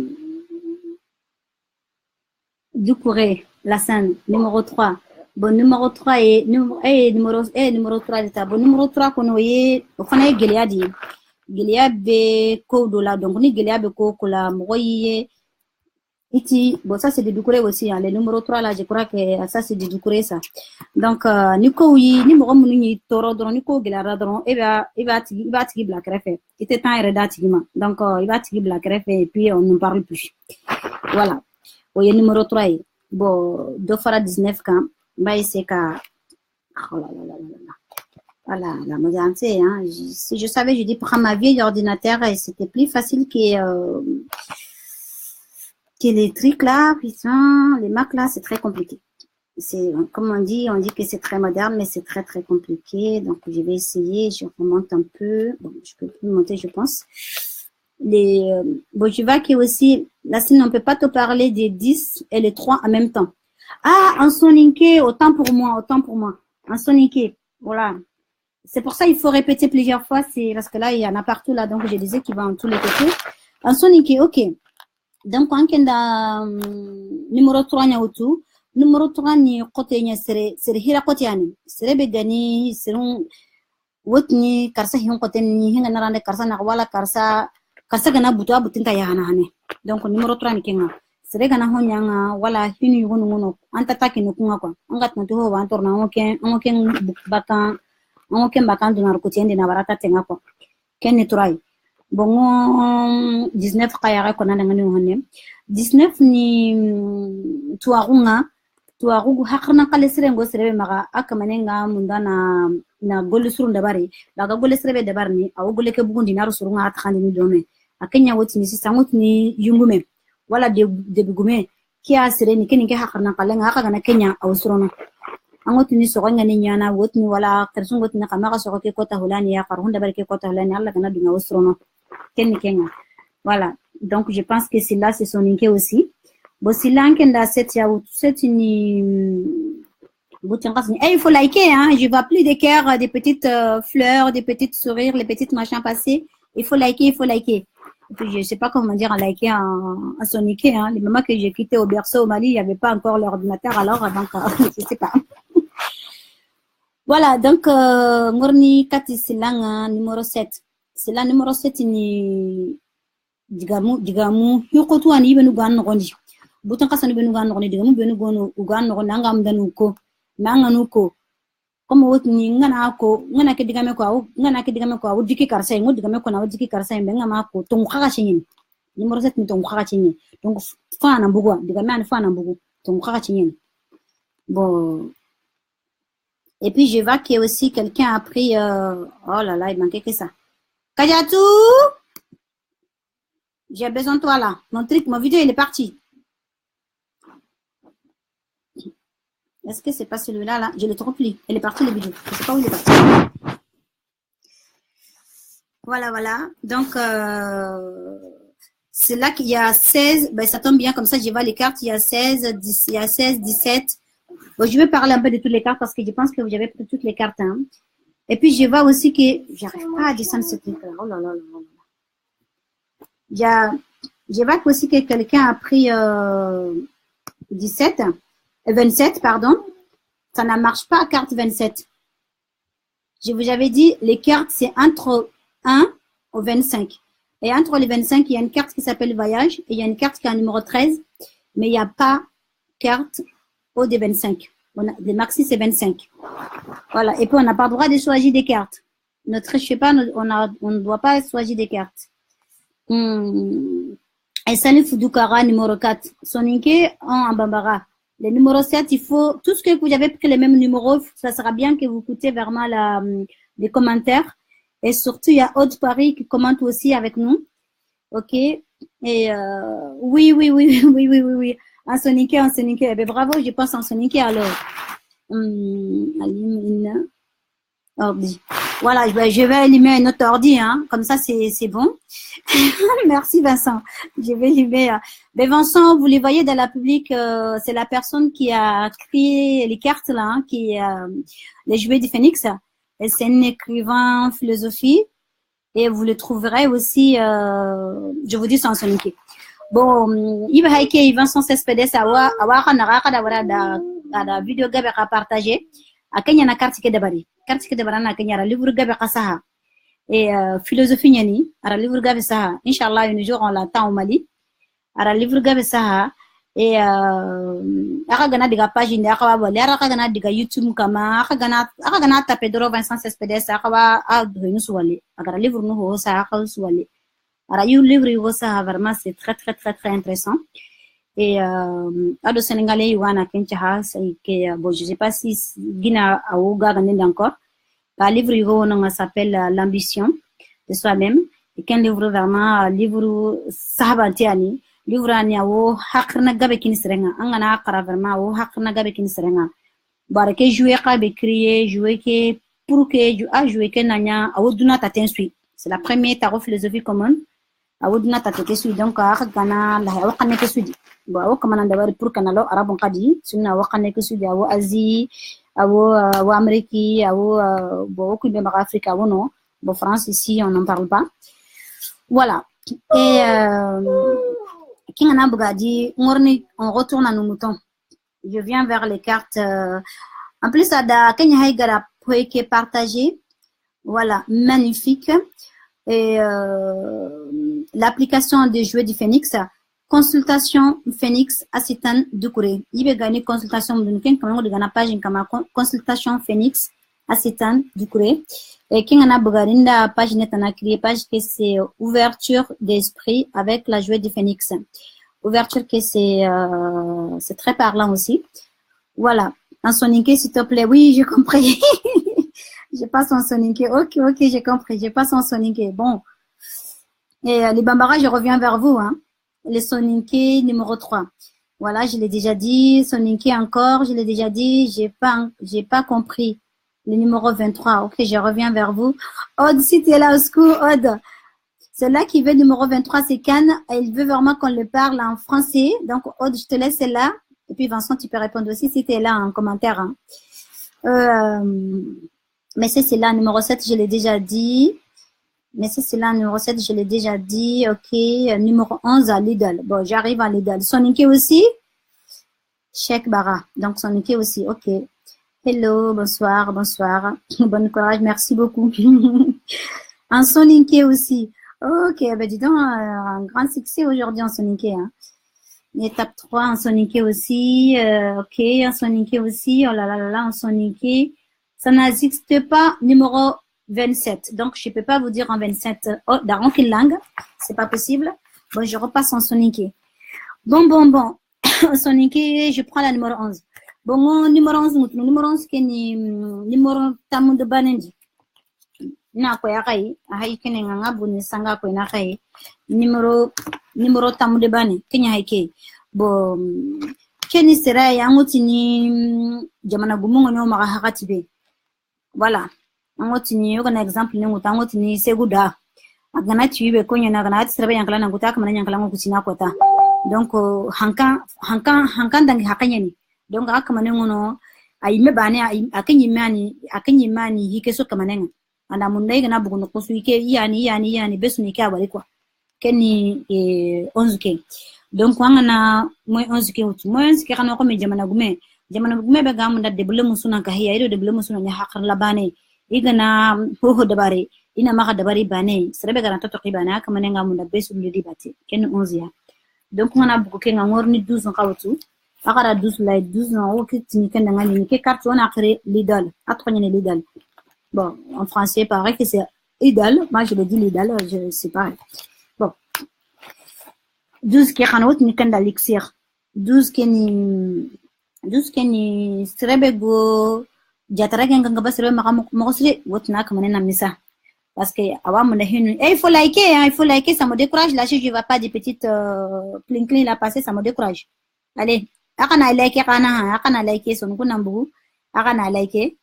Doucouré, la scène, numéro 3. Bon, numéro 3 et numéro 3 d'état. Bon, numéro 3 qu'on voyait, au fond, il y a Gileadi. Gilead ko dola donc ni Gilead ko la moye iti bon ça c'est du Doucouré aussi hein. Le numéro 3 là je crois que ça c'est du Doucouré ça donc ni ko wi ni mo munu ni toro don ni ko Gilead don e ba tigi black refe était temps redatigima donc il va tigi black refe et puis on ne parle plus voilà au numéro 3 bon 2 fois 19 quand ba c'est ka oh là là. Voilà, la modernité. Hein. Si je savais, je dis prends ma vieille ordinateur et c'était plus facile que les trucs là, putain, les Mac là, c'est très compliqué. C'est comme on dit que c'est très moderne, mais c'est très très compliqué. Donc je vais essayer, je remonte un peu. Bon, je peux plus monter, je pense. Bon, je vois que aussi, là, sinon on peut pas te parler des 10 et les 3 en même temps. Ah, en soninké, autant pour moi. En soninké, voilà. C'est pour ça qu'il faut répéter plusieurs fois, c'est parce que là, il y en a partout, là, donc je disais qu'il va en tous les côtés. En soninké, ok. Donc, quand il y a numéro 3, numéro 3, ni côté, ni c'est hira côté, c'est begani, c'est wotni, karsa hion côté, ni hinga narande, karsa narwala, karsa gana butua butinta yana hane. Donc, numéro 3, ni kenga. C'est gana honyanga, wala, hinu yugono, antataki no kunga kwa. Angat na tuho wa antorna, angoken bakan. On peut pas quand on a recouvert des navarata tenga quoi. Ken nettoie. Bon 19 kayara kona ngani honne 19 ni tuarugu hakrna kale sirengo sirebe maga akamanenga mundana na golle surun dabari daga golle sirebe dabarni awu golle ke bugundi naru surunga atkandi ni dome akenya wotini sisangotni yungume wala de bugume kia sireni keni ke hakrna kale nga kana kenya awu surono angotni sogonga ni nyana wotni wala kersungotni kamaga sogoke kota hulani ya karhunda barke kota hulani alla kana dunga usrono kenni kenga voilà donc je pense que c'est là c'est son inke aussi bon si l'ankenda cette ya c'est une et il faut liker hein je vois plus des cœurs des petites fleurs des petites sourires les petites machins passés il faut liker et puis je sais pas comment dire à liker à soniquer hein les mamans que j'ai quitté au berceau au Mali il y avait pas encore l'ordinateur alors donc je sais pas voilà donc ngorni kati silanga numéro 7 c'est la numéro 7 ni digamu yokotu ani benu gan nogondi butan kasani benu gan nogondi digamu benu gonu ugan nogondi ngam danu ko nanganu ko comme wotni ngana ke digame ko awu diki karsa ngo digame ko na awu diki karsa be ngama ko to ngaka chinyin numéro 7 ni to ngaka chinyin donc fa na mbugo digame an fa na mbugo to ngaka chinyin bon et puis je vois qu'il y a aussi quelqu'un a pris oh là là il manquait que ça Kajatou, j'ai besoin de toi là. Mon vidéo, il est parti. Est-ce que c'est pas celui-là là? Je l'ai trop pris. Il est parti le vidéo. Je sais pas où il est parti. Voilà. Donc, c'est là qu'il y a 16. Ben, ça tombe bien comme ça, je vois les cartes. Il y a 16, 10, il y a 16, 17. Bon, je vais parler un peu de toutes les cartes parce que je pense que vous avez pris toutes les cartes. Hein. Et puis, je vois aussi que j'arrive pas à descendre ce truc-là. Oh là là là. Je vois aussi que quelqu'un a pris 27, pardon. Ça ne marche pas à carte 27. Je vous avais dit, les cartes, c'est entre 1 au 25. Et entre les 25, il y a une carte qui s'appelle Voyage et il y a une carte qui a un numéro 13, mais il n'y a pas carte au des 25. Les maxi, c'est 25. Voilà. Et puis, on n'a pas le droit de choisir des cartes. Ne trichez pas, on ne doit pas choisir des cartes. Et Sani Fudukara, numéro 4. Soninke en Bambara. Le numéro 7, il faut, tout ce que vous avez pris les mêmes numéros, ça sera bien que vous écoutez vraiment les commentaires. Et surtout, il y a Aude Paris qui commente aussi avec nous. Ok. Et oui. En Soninke. Eh bien, bravo, je pense en Soninke alors. Ordi. Voilà, je vais allumer un autre ordi, hein. Comme ça, c'est bon. Merci, Vincent. Je vais allumer. Mais Vincent, vous les voyez dans la public, c'est la personne qui a créé les cartes, là, hein, les jouets du Phénix. Et c'est un écrivain philosophie. Et vous le trouverez aussi, je vous dis sans soniquer. Bon, il va hacker Vincent Cespedes awa naraka da vidéo gabe à partager. A Kenya na carte ke dabari na Kenya ra livre gabe qasaha et philosophie nyani ara livre gabe saha inshallah un jour on l'attend au Mali ara livre gabe saha et aka gana diga page ndi aka ba aka gana diga YouTube kama aka gana taper Doro Vincent Cespedes aka ba a donu suwale aka livre no ho sa aka suwale ara yu livre yo saha vraiment c'est très intéressant. Et ado sénégalais wana kencha c'est que bon je sais pas si gina aouga gagne encore le livre il s'appelle l'ambition de soi-même et qu'un livre vraiment livre sahabantiani livre ani awo hakrna gabe kin serenga angana akara vraiment awo hakrna gabe kin serenga barake jouer ka be créer jouer que pour que jouer que nanya awo duna tatensui c'est la première tarot philosophie commune awo duna tatensui donc akana la awo kanne ke sudi bon awo kamana dabari pour kanalo arabon qadi sunna awo kanne ke sudi awo asie awo amérique awo bon ku be ma afrique awo non bon France ici on n'en parle pas voilà et Kingana Bugadi on retourne à nos moutons. Je viens vers les cartes en plus ada Kenya Haigara qui est partagé. Voilà, magnifique. Et l'application des jouets du Phénix, consultation Phénix Assitan Dukure. Il va gagner consultation de quelqu'un comme on a page comme consultation Phénix Assitan Dukure. Et qui en a Bogarinda, page net en a créé, page que c'est ouverture d'esprit avec la joie du phénix. Ouverture que c'est très parlant aussi. Voilà. En soninké, s'il te plaît. Oui, j'ai compris. Je passe en soninké. Ok, j'ai compris. Je passe en soninké. Bon. Et les Bambara, je reviens vers vous, hein. Les soninké numéro 3. Voilà, je l'ai déjà dit. Soninké encore, je l'ai déjà dit. J'ai pas compris. Le numéro 23. Ok, je reviens vers vous. Aude, si tu es là au secours, Aude. Celle-là qui veut numéro 23, c'est Cannes. Elle veut vraiment qu'on le parle en français. Donc, Aude, je te laisse celle-là. Et puis, Vincent, tu peux répondre aussi si tu es là en commentaire. Hein. Mais c'est là, numéro 7, je l'ai déjà dit. Mais c'est là, numéro 7, je l'ai déjà dit. Ok, numéro 11, à Lidl. Bon, j'arrive à Lidl. Soniké aussi. Cheikh Bara. Donc, Soniké aussi. Ok. Hello, bonsoir. Bon courage, merci beaucoup. En Soniké aussi. Ok, ben dis donc, un grand succès aujourd'hui en Soniké. Hein. Étape 3 en Soniké aussi. Ok, en Soniké aussi. Oh là là là là, en Soniké. Ça n'existe pas numéro 27. Donc, je ne peux pas vous dire en 27. Oh, dans quelle langue? C'est pas possible. Bon, je repasse en Soniké. Bon. En Soniké, je prends la numéro 11. Bon, numéro 11, numéro 11, qui est numéro tamu de Banendi. Na ko ya kai hay kene nga buni sanga ko na kai numéro tamu de bane kenya haike bo keni sera ya ngoti ni jamana gumungo no maka hakati be voilà ngoti ni yoga na example ni nguta ngoti ni seguda agana tibe konya na gana tsira be yankala na nguta kama yankala ngo kuchina kota donc hankan dangi hakanya ni donc akama ne ngono ayime bane akanyi mani hike so kama nenga anda mundai gana bugun ko su ke yani besu ni ka bari kwa keni 11k donc wangana moy 11k utu moy 11k kana ko me jamana gume be gamu da deble musuna ka hiya ido deble musuna ni hakar labane igana ho dabare ina maka dabari bane serebe gana to qibana kama nenga mun da besu li dibati keni 11 ya donc ngana bugo ke ngorni 12 kawtu akara 12 lay 12 o kitini kenda ngani ni ke carte on akre lidal atronye ni lidal. Bon, en français, pareil que c'est idéal. Moi, je le dis l'idéal, je sais pas. Bon. 12 qui est ni kanda l'ixir. 12 qui ni strebego jatara ganga ngaba sere maka sere wotna kamane na misa. Parce que awa mon hinu il faut liker ça me décourage là si je vois pas des petites clink là passer ça me décourage. Allez, akana liker son kunambu akana liker.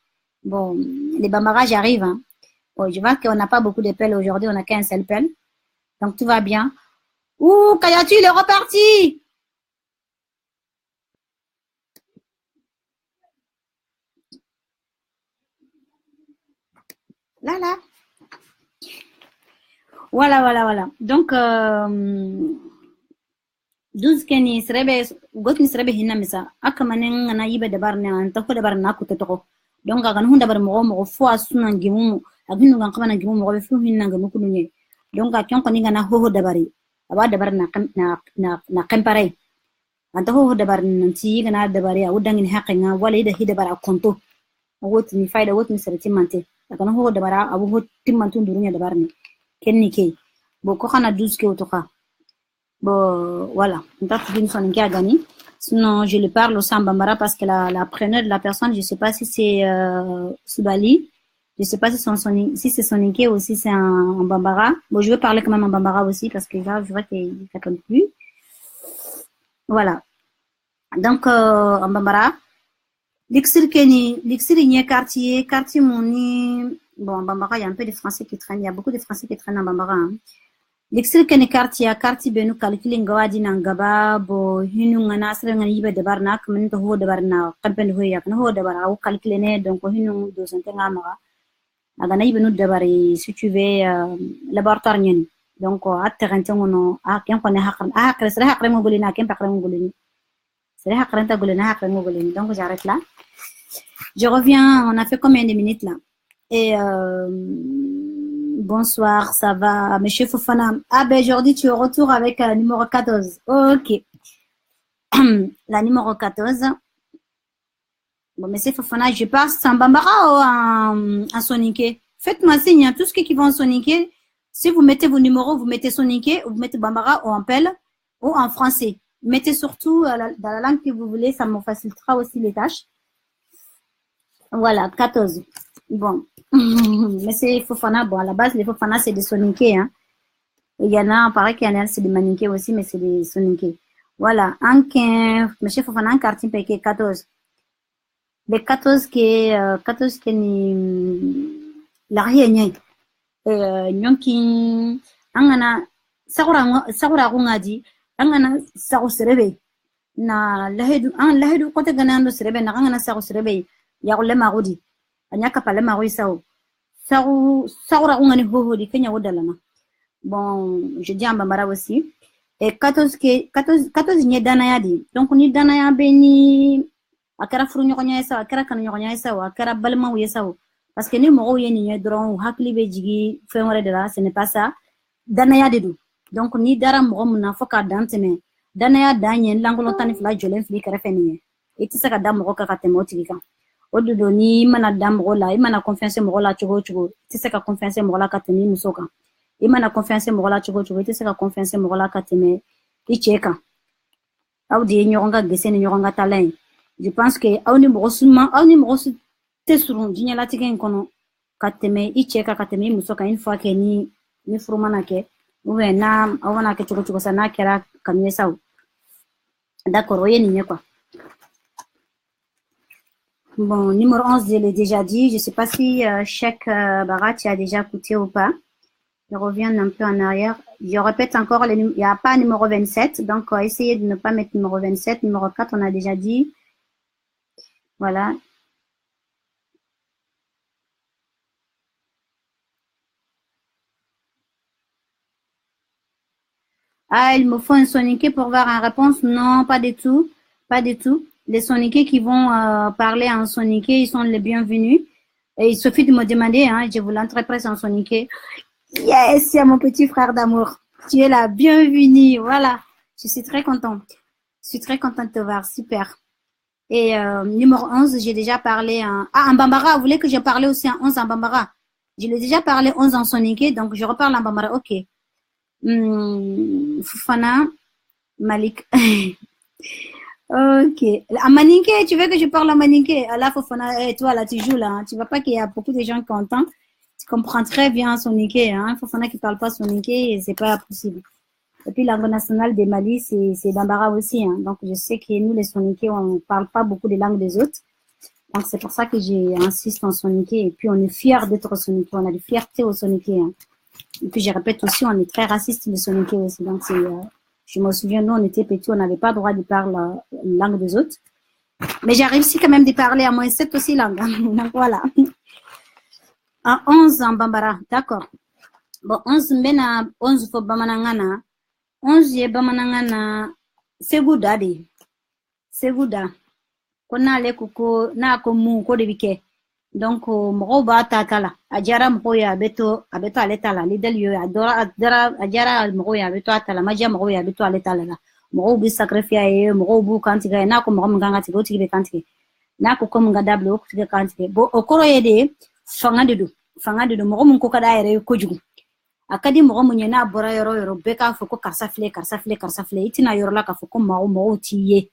Bon, les Bambara, j'arrive. Hein. Bon, je vois qu'on n'a pas beaucoup de pelles aujourd'hui, on n'a qu'un seul pelle. Donc, tout va bien. Ouh, Kayatu, il est reparti! Là. Voilà. Donc, 12 keni srebe, gotni srebe hinna misa. Akamanen na yibe dabar ne antako dabar na kutetoko. Donc agan hunda bar mo fo asuna ngimu aginu gan kamana ngimu mo be fu hinna ngamu kununye donc akyon ko ninga na ho dabari aba dabar na kempare anta ho dabar nanti gana dabari a udangin haqinga wala ida hidabara konto woti ni faida woti ni sarati mante agan ho dabara abu ho timmantu durunya dabar ni kenni ke bo ko xana 12 ke otoka bo voilà ntat din son ngi agani. Sinon, je le parle aussi en Bambara parce que la preneur de la personne, je ne sais pas si c'est Subali, je ne sais pas si c'est Soninké ou si c'est en Bambara. Bon, je vais parler quand même en Bambara aussi parce que là, je vois qu'il ne répond plus. Voilà. Donc, en Bambara, l'Ixir il y a quartier Moni. Bon, en Bambara, il y a un peu de Français qui traînent. Il y a beaucoup de Français qui traînent en Bambara. Hein. L'Ixir kene quartier benu calculer ngawadi nangaba bo hinu ngana sere ngani yibe de barna kamen to ho de barna kampen ho ya kan ho de bara o calculer ne donc hinu do sante ngama aga na yibe no de bari si tu veux laboratoire nyen donc atterrante ngono a ken ko ne hakran sere hakran mo golina ken pakran mo golini sere hakran ta golina hakran mo golini donc j'arrête là. Je reviens, on a fait combien de minutes là? Et bonsoir, ça va, Monsieur Fofana. Ah ben aujourd'hui tu es au retour avec la numéro 14. Ok. La numéro 14. Bon, Monsieur Fofana, je passe en Bambara ou en Soninké? Faites-moi signe, hein, tout ce qui va en soniquer. Si vous mettez vos numéros, vous mettez soniqué, ou vous mettez Bambara ou en pelle, ou en français. Mettez surtout dans la langue que vous voulez, ça me facilitera aussi les tâches. Voilà, 14. Bon. Mais c'est Fofana. Bon, à la base, les Fofana, c'est des soniqués. Hein. Il y en a, on paraît qu'il y en a, c'est des maniqués aussi, mais c'est des soniqués. Voilà. En 15, monsieur Fofana, en quartier, 14. Les 14 qui ni, la rien, nyonkin, angana, sagura ngadi, angana, sago serebe. Na lahedu kote ganando serebe, na angana sago serebe. Yagoule marudi. Anyaka pale marui sao. Sagura ngani hohodi, kenya wodalana. Bon, je dis en Bambara aussi. Et 14 nye danayadi. Donc, ni danaya beni, akara furu nyokonya yesa, akara kanu nyokonya yesa, akara balma yesa. Parce que ni moro ye ni dron, hakli be jigi, fenware de la, ce n'est pas ça. Danaya dedu. Donc, ni dara moro muna foka danteme. Danaya danyen, langolo tani fla jolen fli kare fenye. Et tu sais que dame moro kaka temo tigika. Odudo ni mana dame moro la, mana confiance moro la chugo. Tu sais que confiance moro la kateni musoka. Il m'a confiance à moi tu sais que confiance à moi kateme icheka au di nyoronga gesene nyoronga talent. Je pense que au numéro tesurun dinya la tiken kono kateme icheka kateme musoka une fois que ni frumana ke ou na awana ke chugo sana kera kamye sao. D'accord, oye ni quoi. Bon, numéro 11, je l'ai déjà dit. Je sais pas si chaque barat a déjà coûté ou pas. Je reviens un peu en arrière. Je répète encore, il n'y a pas numéro 27. Donc, essayez de ne pas mettre numéro 27. Numéro 4, on a déjà dit. Voilà. Ah, il me faut un soniqué pour voir une réponse. Non, pas du tout. Pas du tout. Les soniqués qui vont parler en soniqué, ils sont les bienvenus. Et il suffit de me demander, hein, je vous l'interprète en soniqué. Yes, c'est mon petit frère d'amour. Tu es la bienvenue. Voilà. Je suis très contente. Je suis très contente de te voir. Super. Et numéro 11, j'ai déjà parlé en... Ah, en Bambara. Vous voulez que je parle aussi en 11 en Bambara? Je l'ai déjà parlé 11 en soniqué, donc je reparle en Bambara. Ok. Fufana, Malik. Ok. En Maninké, tu veux que je parle en Maninké? Là, Fufana, toi, là, tu joues là. Hein. Tu vois pas qu'il y a beaucoup de gens qui entendent. Tu comprends très bien soniqué, hein. Fofana qui parle pas soniqué, c'est pas possible. Et puis, langue nationale des Mali, c'est Bambara aussi, hein. Donc, je sais que nous, les soniqués, on parle pas beaucoup des langues des autres. Donc, c'est pour ça que j'insiste en soniqué. Et puis, on est fiers d'être soniqué. On a de fierté au soniqué, hein. Et puis, je répète aussi, on est très raciste, les soniqués aussi. Donc, je me souviens, nous, on était petits, on n'avait pas le droit de parler la langue des autres. Mais j'ai réussi quand même de parler à moins 7 aussi langues. Donc, voilà. En 11 en Bambara, d'accord. Bon, 11 mena 11 fo bamanangana. 11 ye bamanangana seguda de. Seguda. Kona le kuko na ko mu ko de bike. Donc mo ba ta kala. Ajara mo ya beto aleta la lidel yo adora ajara mo ya beto atala maja mo ya beto aleta la. Mo bi sacrifice mo bu kantiga na ko mo nganga tigo tibe kantiga. Na ko mga dablo ko tiga kantiga. Bo okoro ye de fanga de mo mun ko kada yere ko jugu akadi mo mun yana bora yoro beka fo ko karsa fle itina yoro la ka fo ko mo tiye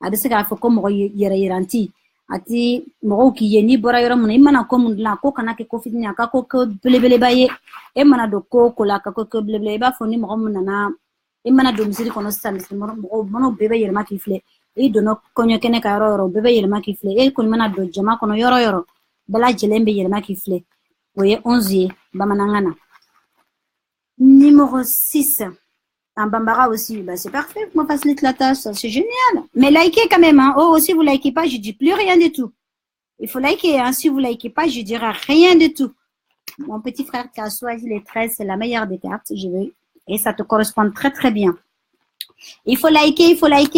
adise ka fo ko mo yere ranti ati mo ki yeni bora yoro mun imana ko mun la ko kana ke ko fitnya ka ko belebele baye e mana do ko la ka ko belebele ba fo ni mo mun na imana do misiri kono sami mo bebe yere ma ki fle e do no konyo kene ka yoro bebe yere ma ki fle e ko mana do jama kono yoro bala jelembe yere ma ki fle. Vous voyez, 11 bamanangana. Numéro 6. En Bambara aussi. Bah, c'est parfait. Moi, facilite la tâche. C'est génial. Mais likez quand même. Hein. Oh, si vous likez pas, je dis plus rien du tout. Il faut liker. Hein. Si vous likez pas, je dirai rien du tout. Mon petit frère qui a choisi les 13, c'est la meilleure des cartes. Je veux. Et ça te correspond très, très bien. Il faut liker.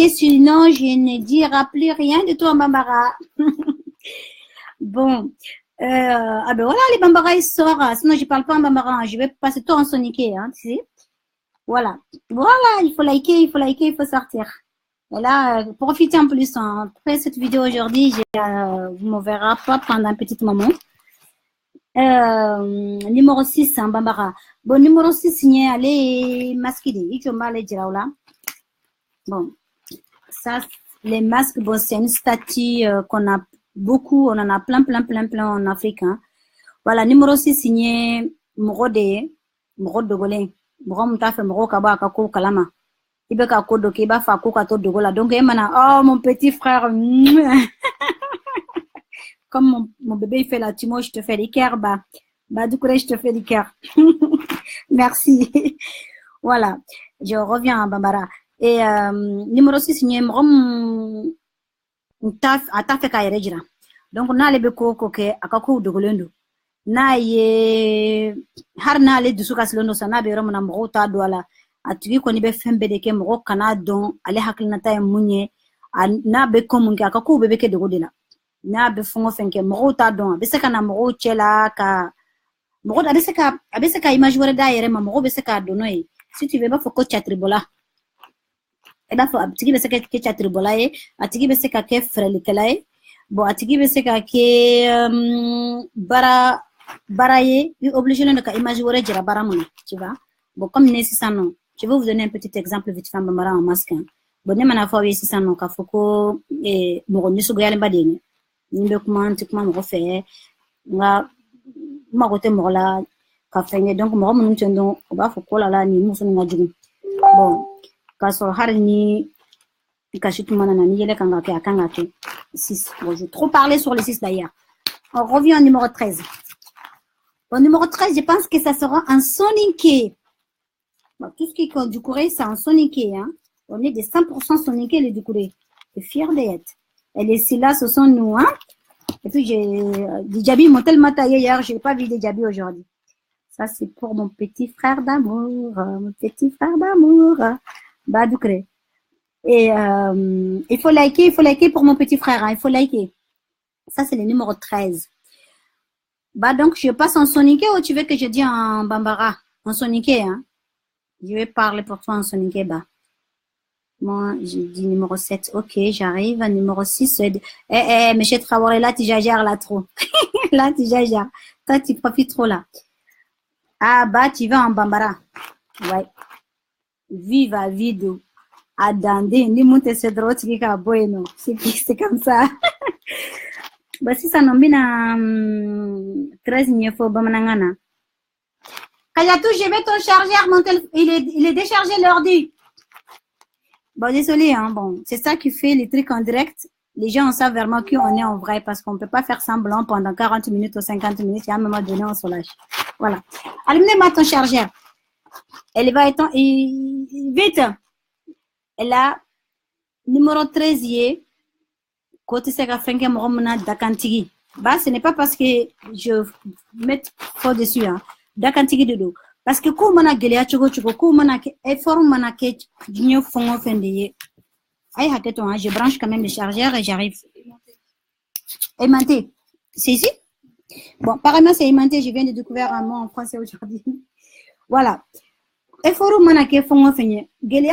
Sinon, je ne dirai plus rien du tout en Bambara. Bon. Ah ben voilà, les Bambara, ils sortent. Sinon, je parle pas en Bambara. Je vais passer tout en soniqué, hein, tu sais. Voilà. Voilà, il faut liker, il faut sortir. Et là, profitez en plus. Hein. Après cette vidéo aujourd'hui, vous me verrez pas pendant un petit moment. Numéro 6, en Bambara. Bon, numéro 6, signé, allez, masqué. Il faut mal dire là. Bon, ça, les masques, bon, c'est une statue qu'on a beaucoup, on en a plein, plein, plein, plein en Afrique. Hein. Voilà, numéro 6, signé Morode, Morode de Golin. Morom ta fait Moro Kaba Kako Kalama. Ibe Kako Dokiba Fako Kato de Gola. Donc, oh, mon petit frère. Comme mon bébé il fait la tumo, je te fais l'équerre, bah du coup je te fais l'équerre. Merci. Voilà, je reviens à Bambara. Et numéro 6, signé Mrom Ataf Kairejira. Donc on a les beko koke akako de golendo. Na ye har na le dusuka silondo sana be romana mrota douala. Atigi ko ni be fembe de ke mro kana don ale haklinata munye na be komunga akako bebe ke de godela. Na be fongo fenke mro ta don be se kana mro chela ka mro abe se ka image wore da yere ma mro be se ka dono e si tu veux pas faut ko chatribola e da fo atigi be se ke chatribola e atigi be se ka ke freli kala e bon atigi be se ka ke bara ye obligé de ka image wore jira bara mon tu vois bon comme nécessaire non je vais vous donner un petit exemple vite fait Bambara en masque bon ne mana fo si sanon ka foko e mo ni so gale badene nimbe kuma mo fe nga magote mo la ka fenye donc mo mo ntendo o ba foko la ni muso nga jugu bon ka so har ni ka shitu mana na ni yele kanga ke akanga ke 6 bon je trop parler sur les 6 d'ailleurs on revient au numéro 13 au numéro 13 je pense que ça sera un soninké bon, tout ce qui est du Corée c'est un soninké hein on est des 100% soninké les du Corée je suis fière d'être et les là ce sont nous hein. Et puis j'ai des jabis m'ont tellement taillé hier, je n'ai pas vu des jabis aujourd'hui. Ça c'est pour mon petit frère d'amour, mon petit frère d'amour, Badoukre. Et il faut liker pour mon petit frère, hein, il faut liker. Ça c'est le numéro 13. Bah donc je passe en soniké ou tu veux que je dise en Bambara, en soniké hein. Je vais parler pour toi en soniké bah. Moi, j'ai dit numéro 7. Ok, j'arrive à numéro 6. Monsieur Traoré, là, tu gères là trop. Là, tu gères. Toi, tu profites trop là. Ah, bah, tu vas en Bambara. Ouais. Vive à vide. À Dandé. Ni monte ce droit qui est bueno. C'est comme ça. Bah, si ça n'embina 13 n'y faut pas m'nangana. Kayatou, je vais ton chargeur. Mon il est déchargé l'ordi. Bon, désolé, hein, bon, c'est ça qui fait les trucs en direct. Les gens savent vraiment qu'on est en vrai parce qu'on ne peut pas faire semblant pendant 40 minutes ou 50 minutes. Et à un moment donné, on se lâche. Voilà. Allume-moi ton chargeur. Elle va être... Vite. Elle a numéro 13 yé. Côté c'est qu'à Moromona Dakantigi. Bah, ce n'est pas parce que je mets fort dessus, hein. Dakantigi de dos. Parce que quand on a gelé chogo quand on a effort on a que du fond offendé aïe haketon je branche quand même le chargeur et j'arrive aimanté c'est ici bon apparemment c'est aimanté je viens de découvrir un mot en français aujourd'hui voilà effort on a que fond offendé gelé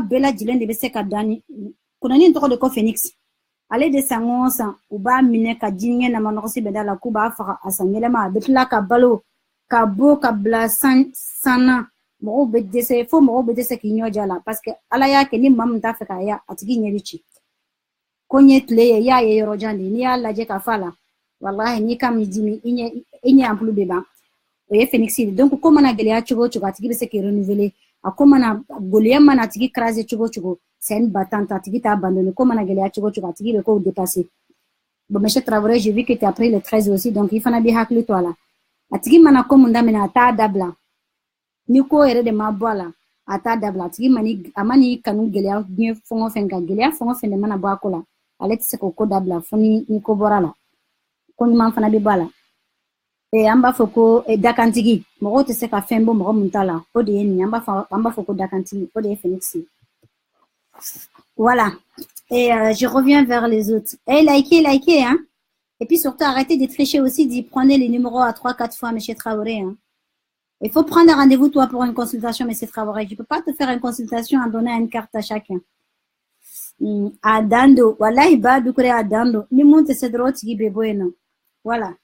bella dilen de beseka dani kunani ntoko de ko phoenix allez de sangonsa ou ba mine ka jinye na manosi bedala kuba fa asanyelema betla ka balo Kabo kabla sana mo be dese fo mo be dese kinyo jala parce que ala ya ke ni mam ta feka ya atigi nyerichi konye tle ya ye rojandi ni ala je ka fala wallahi ni kam jimi inye amplu beba o ye phoenix donc ko mana gele ya chugo atigi be se ke renouveler a ko mana golia mana atigi craser chugo c'est une battante atigi ta abandonné ko mana gele ya chugo atigi be ko dépasser bon monsieur Traoré j'ai vu que tu as pris le 13 aussi donc il faut na bi hakli toi là atigi mana ko munda mena ata dabla ni ko ere de mabwala ata dabla atigi mani amani kanu gelea nye fongo fenga gelea fongo fende mana bwa kola aleti ko dabla foni ni ko borala ko ni man fana bi bala e amba foko e dakantigi mo te se ka fembo mo muntala o de ni amba foko dakantigi o de phoenix voilà et je reviens vers les autres et likez hein. Et puis surtout, arrêtez de tricher aussi, d'y prendre les numéros à 3-4 fois, M. Traoré. Hein. Il faut prendre un rendez-vous, toi, pour une consultation, M. Traoré. Je ne peux pas te faire une consultation en donnant une carte à chacun. Adando. Voilà, il va du à Adando. Ni monte ce droit qui est bueno. Voilà.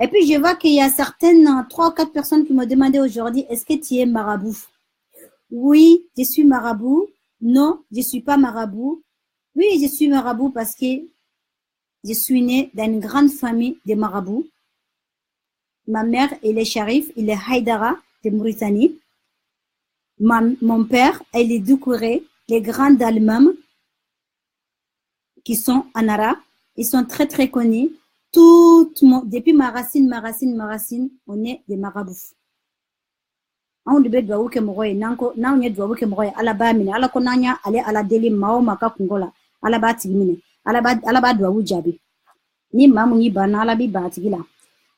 Et puis, je vois qu'il y a certaines, 3 ou 4 personnes qui m'ont demandé aujourd'hui, est-ce que tu es marabout? Oui, je suis marabout. Non, je suis pas marabout. Oui, je suis marabout parce que je suis née dans une grande famille de marabouts. Ma mère, il est Sharif, il est Haïdara de Mauritanie. Mon père, il est Doucouré, les grands d'Almam qui sont en arabe. Ils sont très, très connus. Depuis ma racine, on est des marabouts. On devait doit que moye nanko na onye doit que moye ala ba mine ala konanya ale ala deli mao maka kungola ala ba tigmine ala ba doit jabi ni mamu ni bana ala bi ba tigila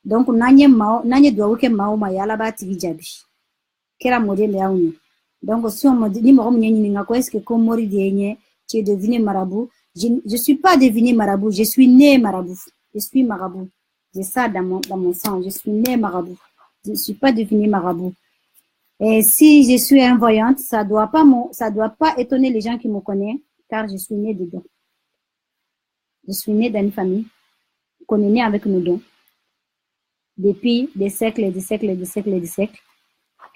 donc nanye doit que mao ma ala ba tigi jabi kera modèle ya onye donc si on me dit ni mo mnye ni ngako est-ce que comme mori dienye tu es devenu marabout je suis pas devenu marabout, je suis né marabout. Je suis marabout. J'ai ça dans mon sang, je suis né marabout. Je ne suis pas devenu marabout. Et si je suis invoyante, ça doit pas étonner les gens qui me connaissent, car je suis née dedans. Je suis née dans une famille qu'on est né avec nos dons. Depuis des siècles et des siècles et des siècles et des siècles.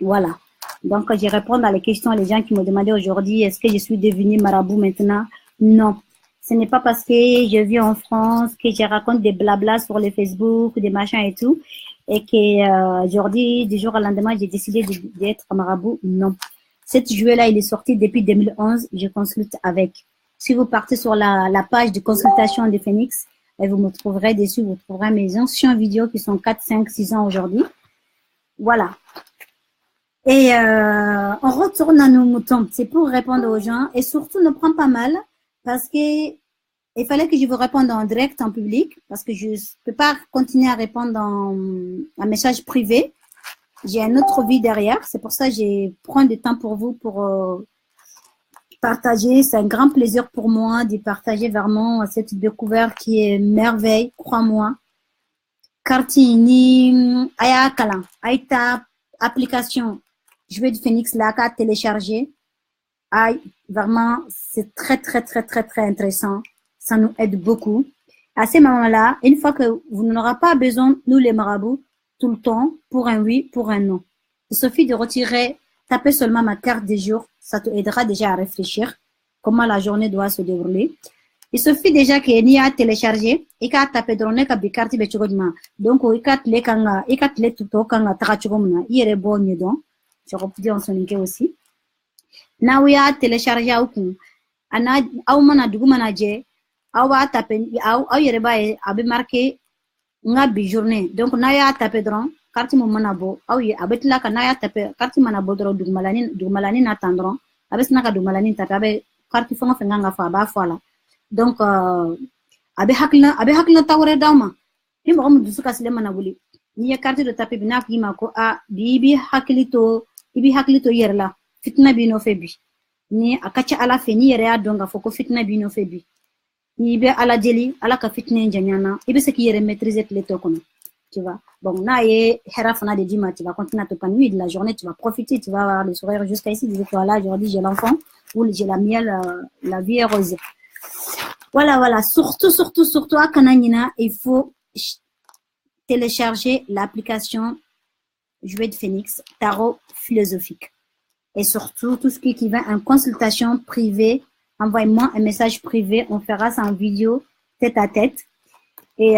Voilà. Donc, je réponds à les questions, les gens qui me demandaient aujourd'hui, est-ce que je suis devenue marabout maintenant? Non. Ce n'est pas parce que je vis en France que je raconte des blablas sur le Facebook, des machins et tout, et que aujourd'hui, du jour au lendemain, j'ai décidé d'être marabout. Non. Cette jouet-là, il est sorti depuis 2011. Je consulte avec. Si vous partez sur la page de consultation de Phoenix, et vous me trouverez dessus, vous trouverez mes anciens vidéos qui sont 4, 5, 6 ans aujourd'hui. Voilà. Et on retourne à nos moutons. C'est pour répondre aux gens. Et surtout, ne prends pas mal. Parce que il fallait que je vous réponde en direct, en public, parce que je ne peux pas continuer à répondre en un message privé. J'ai une autre vie derrière. C'est pour ça que je prends du temps pour vous, pour partager. C'est un grand plaisir pour moi de partager vraiment cette découverte qui est merveille, crois-moi. Kartini, Aya Kalan, Aïta, application, je vais du Phoenix là, qu'à télécharger. Aïe, vraiment, c'est très, très, très, très, très intéressant. Ça nous aide beaucoup. À ces moments-là, une fois que vous n'aurez pas besoin, nous les marabouts, tout le temps, pour un oui, pour un non. Il suffit de retirer, taper seulement ma carte des jours. Ça te aidera déjà à réfléchir comment la journée doit se dérouler. Il suffit déjà qu'il y a téléchargé et qu'à taper dans le cas de carte de chocolat. Donc, il y a les kanga, il y a les tutos kanga trachogomna. Il y a bon donc. Je reprends en son aussi. Na ya télécharger au kun ana au mana dugu mana je au ba taper au yere ba abi marqué nga bi journée donc na ya taper dron carte mo mana bo au ye abetla ka na ya taper carte mana bo dron dugu malani na tandron abes na ka dugu malani taper abe carte fo nga nga fa ba fola donc abe hakna tawre dawma ni mo mu dusuka sile mana wuli ni ya carte de taper bina ki mako a bibi haklito yerla fitna bino febi ni akacha ala feni yere adonga foko fitna bino febi ni be ala jeli ala ka fitna njanyana ibe se ki yere maîtriser les tokono tu vois bon na ye hera fana de dima tu vas continuer à te nuit de la journée tu vas profiter tu vas avoir le sourire jusqu'à ici dis voilà aujourd'hui j'ai l'enfant ou j'ai la miel la vie est rose voilà surtout à Kananina il faut télécharger l'application Jouet de Phoenix tarot philosophique. Et surtout, tout ce qui va en consultation privée, envoyez-moi un message privé, on fera ça en vidéo, tête à tête. Et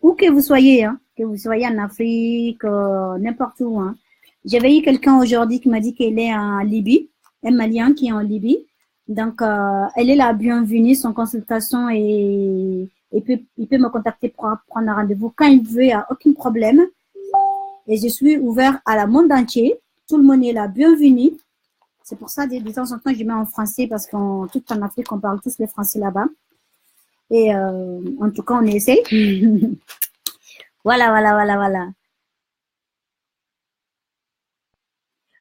où que vous soyez en Afrique, n'importe où. Hein. J'avais eu quelqu'un aujourd'hui qui m'a dit qu'elle est en Libye, un Malien qui est en Libye. Donc, elle est la bienvenue, son consultation et il peut me contacter pour prendre un rendez-vous quand il veut, il n'y a aucun problème. Et je suis ouvert à la monde entier. Tout le monde est là, bienvenue. C'est pour ça, de temps en temps, je mets en français parce qu'en tout en Afrique, on parle tous le français là-bas. Et en tout cas, on essaie. Voilà.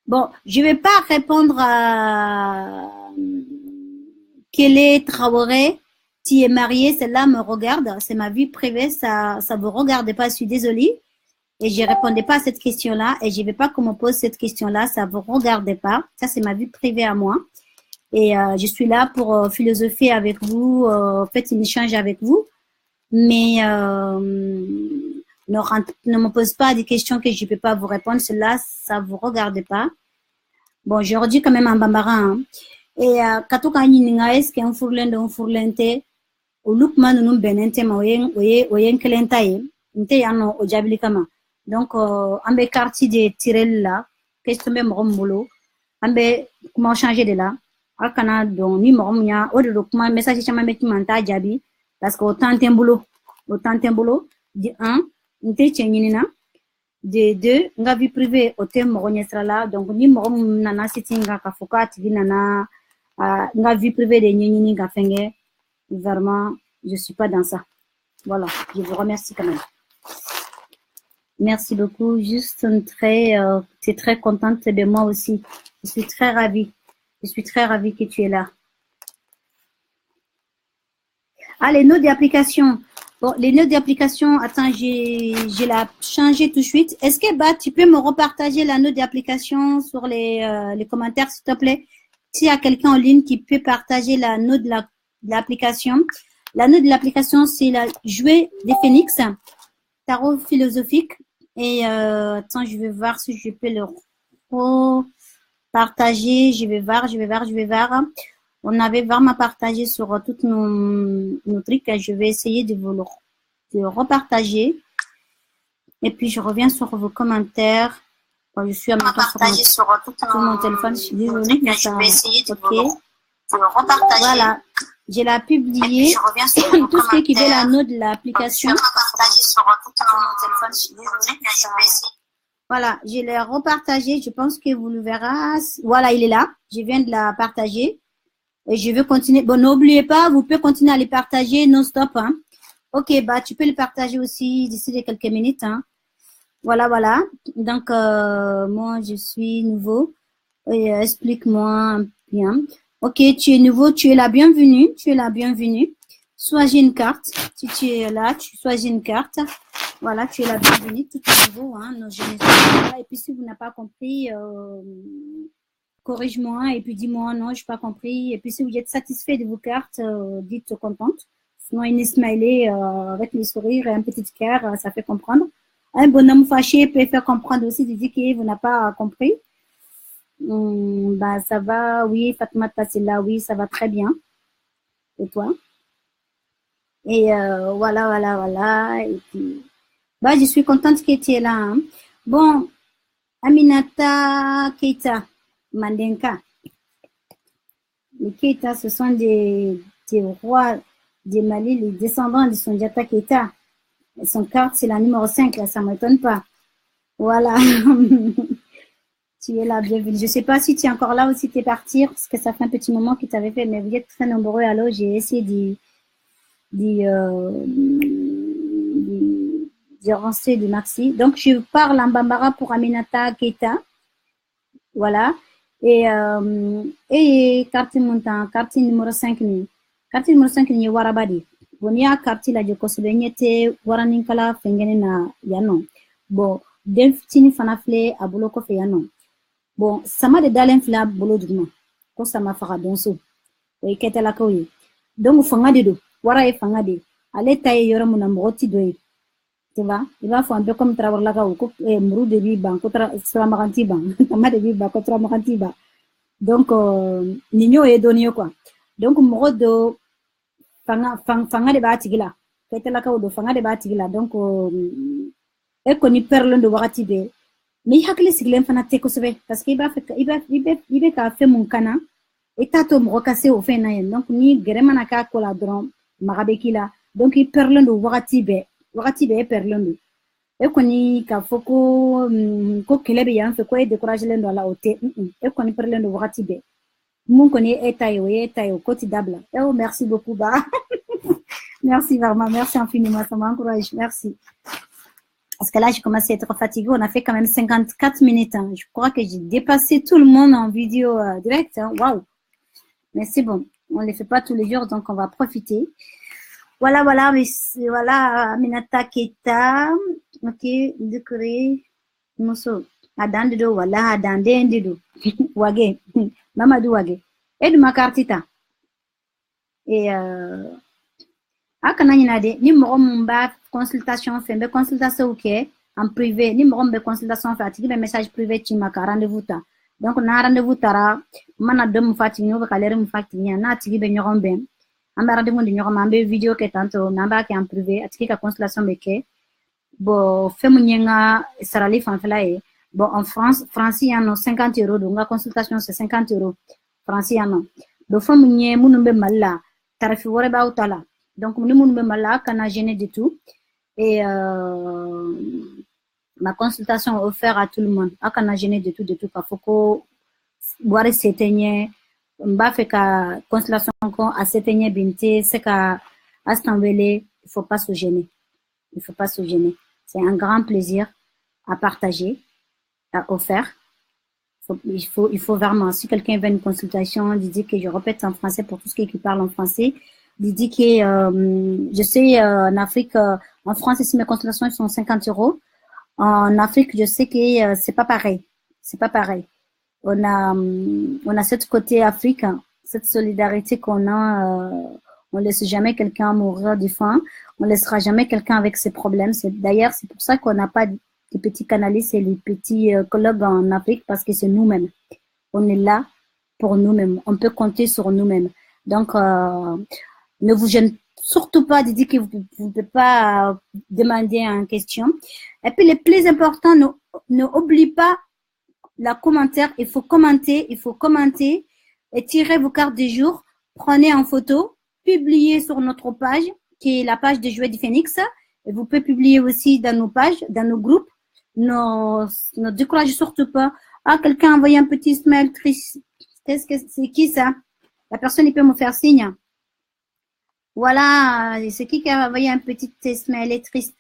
Bon, je vais pas répondre à quel est Traoré. Tu es marié, celle-là me regarde. C'est ma vie privée, ça vous regarde pas. Je suis désolée. Et je répondais pas à cette question-là et je vais pas qu'on me pose cette question-là, ça vous regarde pas. Ça, c'est ma vie privée à moi. Et je suis là pour philosopher avec vous, faire un échange avec vous. Mais Ne me pose pas des questions que je ne peux pas vous répondre. Cela, ça ne vous regarde pas. Bon, je redis quand même en bambara. Hein. Et quand on a est-ce qu'un fourlente, au look man nous benente ma oyen kelentaye, nte yano o jabili kama. Donc, ambe quartier de tirel là, qu'est-ce que même rombolo, ambe comment changer de là. Akana donc ni moromnya, o de document message chama meti manta jabi, parce que autant tembulo, de un, nte chenina. De deux, nga vie privée au thème moronyestra là, donc ni morom nana sitinga kafuka tigi nana, nga vie privée de nyini nga fenge. Vraiment, je ne suis pas dans ça. Voilà, je vous remercie quand même. Merci beaucoup. Juste très, tu es très contente de moi aussi. Je suis très ravie. Je suis très ravie que tu es là. Ah, les notes d'application. Bon, les notes d'application, attends, j'ai la changé tout de suite. Est-ce que bah, tu peux me repartager la note d'application sur les commentaires, s'il te plaît? S'il y a quelqu'un en ligne qui peut partager la note de l'application. La note de l'application, c'est la jouet des phénix, tarot philosophique. Et attends, je vais voir si je peux le repartager. Je vais voir. On avait vraiment partagé sur toutes nos trucs. Je vais essayer de vous le repartager. Et puis, je reviens sur vos commentaires. Bon, je suis à sur mon téléphone. Je suis désolée, mais ça... Ok. Voilà. Je l'ai publié. Je reviens sur tout ce qui veut la note de l'application. Voilà, je l'ai repartagé. Je pense que vous le verrez. Voilà, il est là. Je viens de la partager. Et je veux continuer. Bon, n'oubliez pas, vous pouvez continuer à les partager non-stop. Hein. Ok, bah tu peux les partager aussi d'ici quelques minutes. Hein. Voilà. Donc, moi, je suis nouveau. Explique-moi bien. Ok, tu es nouveau, tu es la bienvenue. Soit j'ai une carte. Si tu es là, soit j'ai une carte. Voilà, tu es la bienvenue. Tout est nouveau. Hein, et puis, si vous n'avez pas compris... corrige-moi et puis dis-moi non, je n'ai pas compris. Et puis si vous êtes satisfait de vos cartes, dites contente. Sinon, une smiley avec le sourire et un petit cœur, ça fait comprendre. Un bonhomme fâché peut faire comprendre aussi de dire que vous n'avez pas compris. Bah, ça va, oui, Fatma Tassila, oui, ça va très bien. Et toi? Et voilà. Et puis, bah, je suis contente que tu es là. Hein. Bon, Aminata Keita. Mandenka. Les Keita, ce sont des rois du Mali, les descendants de Sundiata Keita. Son carte, c'est la numéro 5, là, ça ne m'étonne pas. Voilà. Tu es là, bienvenue. Je ne sais pas si tu es encore là ou si tu es parti, parce que ça fait un petit moment que tu avais fait, mais vous êtes très nombreux, alors j'ai essayé d'y avancer du maxi. Donc, je parle en bambara pour Aminata Keita. Voilà. Et carte montant, carte numéro 5 ni. Carte numéro 5 ni warabadi. Bonia carte la joko sobenyete waraninkala fengene na yano. Bon, den fitini fanafle abulo ko fe yano. Bon, sama de dalen fla bolo dugma. Ko sama faka donso. O ikete la koyi. Donc fanga de do. Wara e fanga de. Ale taye yoro muna moti doyi. Tu vois, il va faire un peu comme travailler là où muru de biba, contre stramarantiba, tama de biba, contre stramarantiba. Donc, nino est donné quoi. Donc, muru de fanga de batigila, fait la kao de fanga de batigila. Donc, et qu'on y perd de waratibe. Mais il y a que les sigles fanatique au sauvé, parce qu'il va faire mon cana, et tato muru cassé au fin naïen. Donc, ni geremanaka coladron, marabekila. Donc, il perd de waratibe. Wakati be perlondo e koni ka foko ko kelebe yan fe ko e décourager lendo ala ote e koni perlondo wakati be mon koni etayo koti dabla merci beaucoup ba merci vraiment, merci infiniment, ça m'encourage, merci. Parce que là je commence à être fatiguée, on a fait quand même 54 minutes, hein. Je crois que j'ai dépassé tout le monde en vidéo direct, hein. Waouh, mais c'est bon, on ne les fait pas tous les jours, donc on va profiter. Voilà, mais voilà, Aminata Keita, ok, décoré, mosso, adandido, voilà, adandendido, wage, mamadou wage, et de ma cartita. Et, Akana nyina de ni mɔgɔ mun b'a consultation fɛ n bɛ consultation kɛ en privé ni mɔgɔ min bɛ consultation fɛ a tigi bɛ message privé ci ma ka rendez-vous ta donc n'a rendez-vous tara mana dɔ mun fɔ a tigi ɲɛ ou bien ka l'heure mun fɔ a tigi ɲɛ n'a tigi bɛ ɲɔgɔn bɛn an bɛ rendez-vous di ɲɔgɔn ma an bɛ video kɛ tantôt mais an b'a kɛ en privé a tigi ka consultation bɛ kɛ bon fɛn mun ye n ka sarali fanfɛla ye bon en France yan nɔ 50 € don n ka consultation c'est 50 € France yan nɔ donc fɛn mun ye minnu bɛ Mali la tarifi wɛrɛ b'aw ta la donc ni minnu bɛ Mali la a kana gêner du tout et ma consultation est offerte à tout le monde a kana gêner du tout k'a fɔ ko wari se tɛ n ye n b'a fɛ ka consultation kɔ a se tɛ n ye bi n tɛ se ka Astan wele il faut pas se gêner c'est un grand plaisir à partager à offert il faut vraiment si quelqu'un veut une consultation il dit que je répète en français pour tout ce qui parle en français il dit que je sais en Afrique en France ici mes consultations sont 50 € en Afrique je sais que c'est pas pareil on a cette côté Afrique cette solidarité qu'on a on laisse jamais quelqu'un mourir de faim on laissera jamais quelqu'un avec ses problèmes d'ailleurs c'est pour ça qu'on n'a pas les petits canalistes et les petits collègues en Afrique parce que c'est nous-mêmes on est là pour nous-mêmes on peut compter sur nous-mêmes donc ne vous gênez surtout pas de dire que vous ne pouvez pas demander en question. Et puis, le plus important, n'oubliez pas la commentaire. Il faut commenter et tirez vos cartes du jour. Prenez en photo, publiez sur notre page, qui est la page de Jouets du Phénix. Et vous pouvez publier aussi dans nos pages, dans nos groupes. Ne découragez surtout pas. Ah, quelqu'un a envoyé un petit smile triste. C'est qui ça? La personne, il peut me faire signe. Voilà, c'est qui a envoyé un petit smile triste.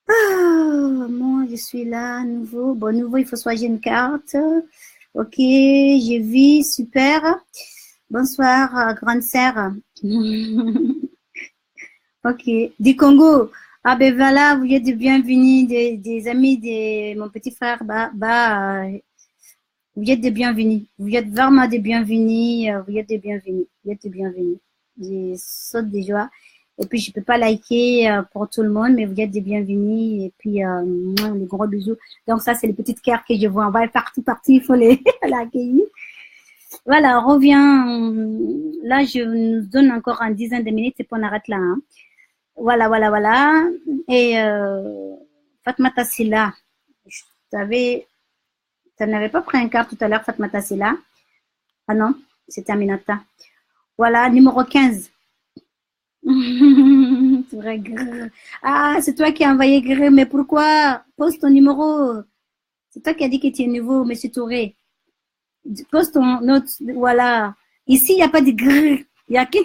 Ah, moi, je suis là, nouveau. Bon, nouveau, il faut choisir une carte. Ok, j'ai vu, super. Bonsoir, grande sœur. Ok, du Congo. Ah ben voilà, vous êtes des bienvenus, des amis de mon petit frère. Vous êtes des bienvenus. Vous êtes vraiment des bienvenus. Vous êtes des bienvenus. Je saute de joie. Et puis, je peux pas liker pour tout le monde, mais vous êtes des bienvenus. Et puis, les gros bisous. Donc, ça, c'est les petites cartes que je vous envoie partout. Il faut les accueillir. Voilà, on revient. Là, je nous donne encore une dizaine de minutes et puis on arrête là. Hein. Voilà. Et Fatmata Silla, tu n'avais pas pris une carte tout à l'heure, Fatmata Silla. Ah non, c'était Aminata. Voilà, numéro 15. C'est vrai, grrr. Ah, c'est toi qui as envoyé grrr, mais pourquoi? Pose ton numéro. C'est toi qui as dit que tu es nouveau, Monsieur Touré. Pose ton autre, voilà. Ici, il n'y a pas de grrr. Il y a que,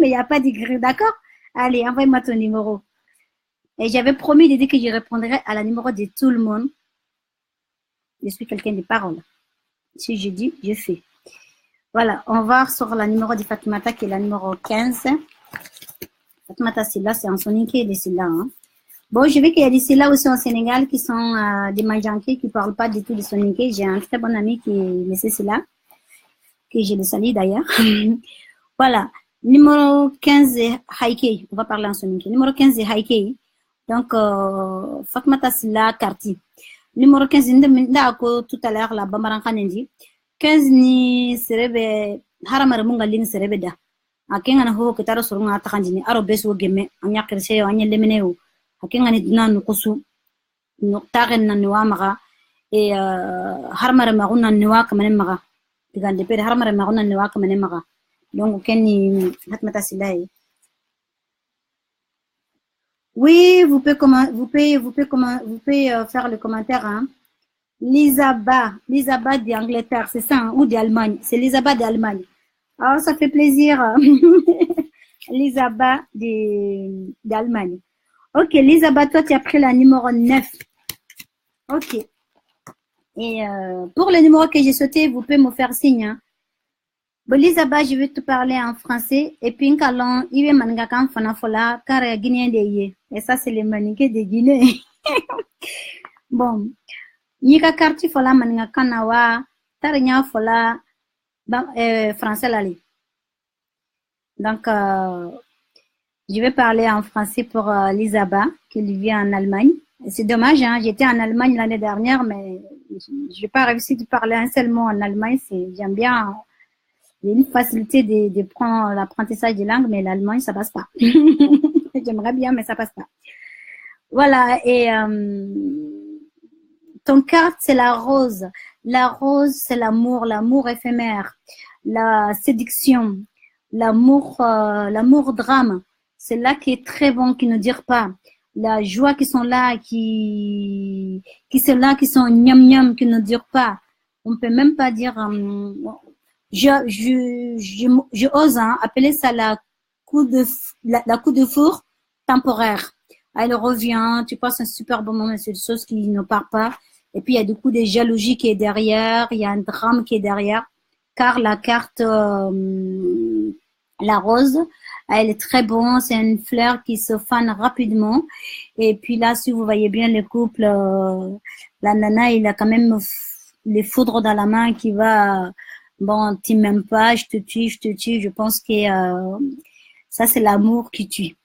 mais il n'y a pas de grrr, d'accord? Allez, envoie-moi ton numéro. Et j'avais promis de dire que je répondrais à la numéro de tout le monde. Je suis quelqu'un de parole. Si je dis, je fais. Voilà, on va sur la numéro de Fatmata qui est la numéro 15. Fatmata Silla, c'est en soninké de Silla. Hein. Bon, je vais qu'il y a des Silla aussi au Sénégal qui sont des Majanké qui ne parlent pas du tout de soninké. J'ai un très bon ami qui est M. Silla, que je le salue d'ailleurs. Voilà, numéro 15 Haïké. On va parler en soninké. Numéro 15 Haïké. Donc, Fatmata Silla Karti. Numéro 15, tout à l'heure, la Bamaranka Nendi. 15 ni serebe haramare munga lin serebe da akenga na ho kitaro surunga takanjini aro beso gemme anya kirse anya lemeneo akenga ni dinan kusu no tagen na niwa maga e haramare maguna niwa kamane maga digande pere haramare maguna niwa kamane maga donc kenni Fatmata Silla. Oui, vous pouvez faire le commentaire hein. Lisaba d'Angleterre, c'est ça, hein, ou d'Allemagne. C'est Lisaba d'Allemagne. Ah, ça fait plaisir. Lisaba d'Allemagne. Ok, Lisaba, toi, tu as pris la numéro 9. Ok. Et pour le numéro que j'ai sauté, vous pouvez me faire signe. Hein. Bon, Lisaba, je vais te parler en français. Et puis, quand il va mangakan fanafola, car guinéen de yé. Et ça, c'est les maniqués de Guinée. Bon. Nika karti fola maninga kanawa tarinya fola français lali donc Je vais parler en français pour Lisaba, qui vit en Allemagne. C'est dommage, hein, j'étais en Allemagne l'année dernière, mais je n'ai pas réussi de parler un seul mot en Allemagne. J'aime bien, j'ai une facilité de prendre l'apprentissage des langues, mais l'allemand, ça passe pas. J'aimerais bien, mais ça passe pas. Voilà, et ton carte, c'est la rose. La rose, c'est l'amour éphémère, la séduction, l'amour drame. C'est là qui est très bon, qui ne dure pas. La joie qui sont là, qui sont là, qui sont gnam gnam, qui ne durent pas. On peut même pas dire, je ose appeler ça la coup de four temporaire. Elle revient, tu passes un super bon moment, c'est des choses qui ne part pas. Et puis, il y a du coup des jalousies qui est derrière, il y a un drame qui est derrière. Car la carte, la rose, elle est très bonne, c'est une fleur qui se fane rapidement. Et puis là, si vous voyez bien le couple, la nana, il a quand même les foudres dans la main qui va, bon, tu m'aimes pas, je te tue, je te tue. Je pense que ça, c'est l'amour qui tue.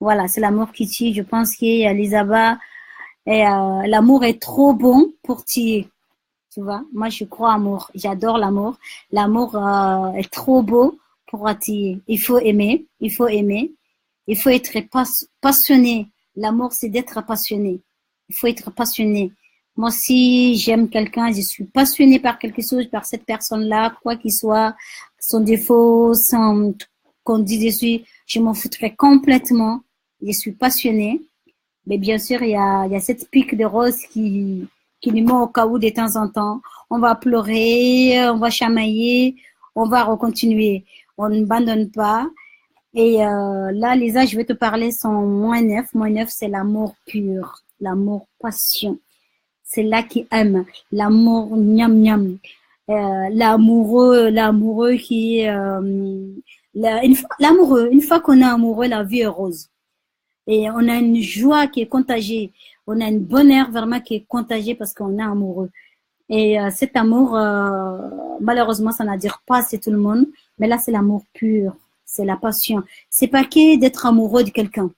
Voilà, c'est l'amour qui tue. Je pense qu'Elisabeth, l'amour est trop bon pour tuer. Tu vois, moi, je crois à l'amour. J'adore l'amour. L'amour est trop beau pour attirer. Il faut aimer. Il faut aimer. Il faut être passionné. L'amour, c'est d'être passionné. Il faut être passionné. Moi, si j'aime quelqu'un, je suis passionnée par quelque chose, par cette personne-là, quoi qu'il soit, son défaut, qu'on dise je m'en foutrais complètement. Je suis passionnée. Mais bien sûr, il y a cette pique de rose qui nous met au cas où de temps en temps. On va pleurer, on va chamailler, on va recontinuer. On ne abandonne pas. Et là, Lisa, je vais te parler son -9. -9, c'est l'amour pur, l'amour passion. C'est là qui aime, l'amour gnam gnam. L'amoureux qui est l'amoureux. Une fois qu'on est amoureux, la vie est rose. Et on a une joie qui est contagiée. On a une bonheur vraiment qui est contagiée parce qu'on est amoureux. Et cet amour, malheureusement, ça n'attire pas c'est tout le monde. Mais là, c'est l'amour pur. C'est la passion. C'est pas que d'être amoureux de quelqu'un.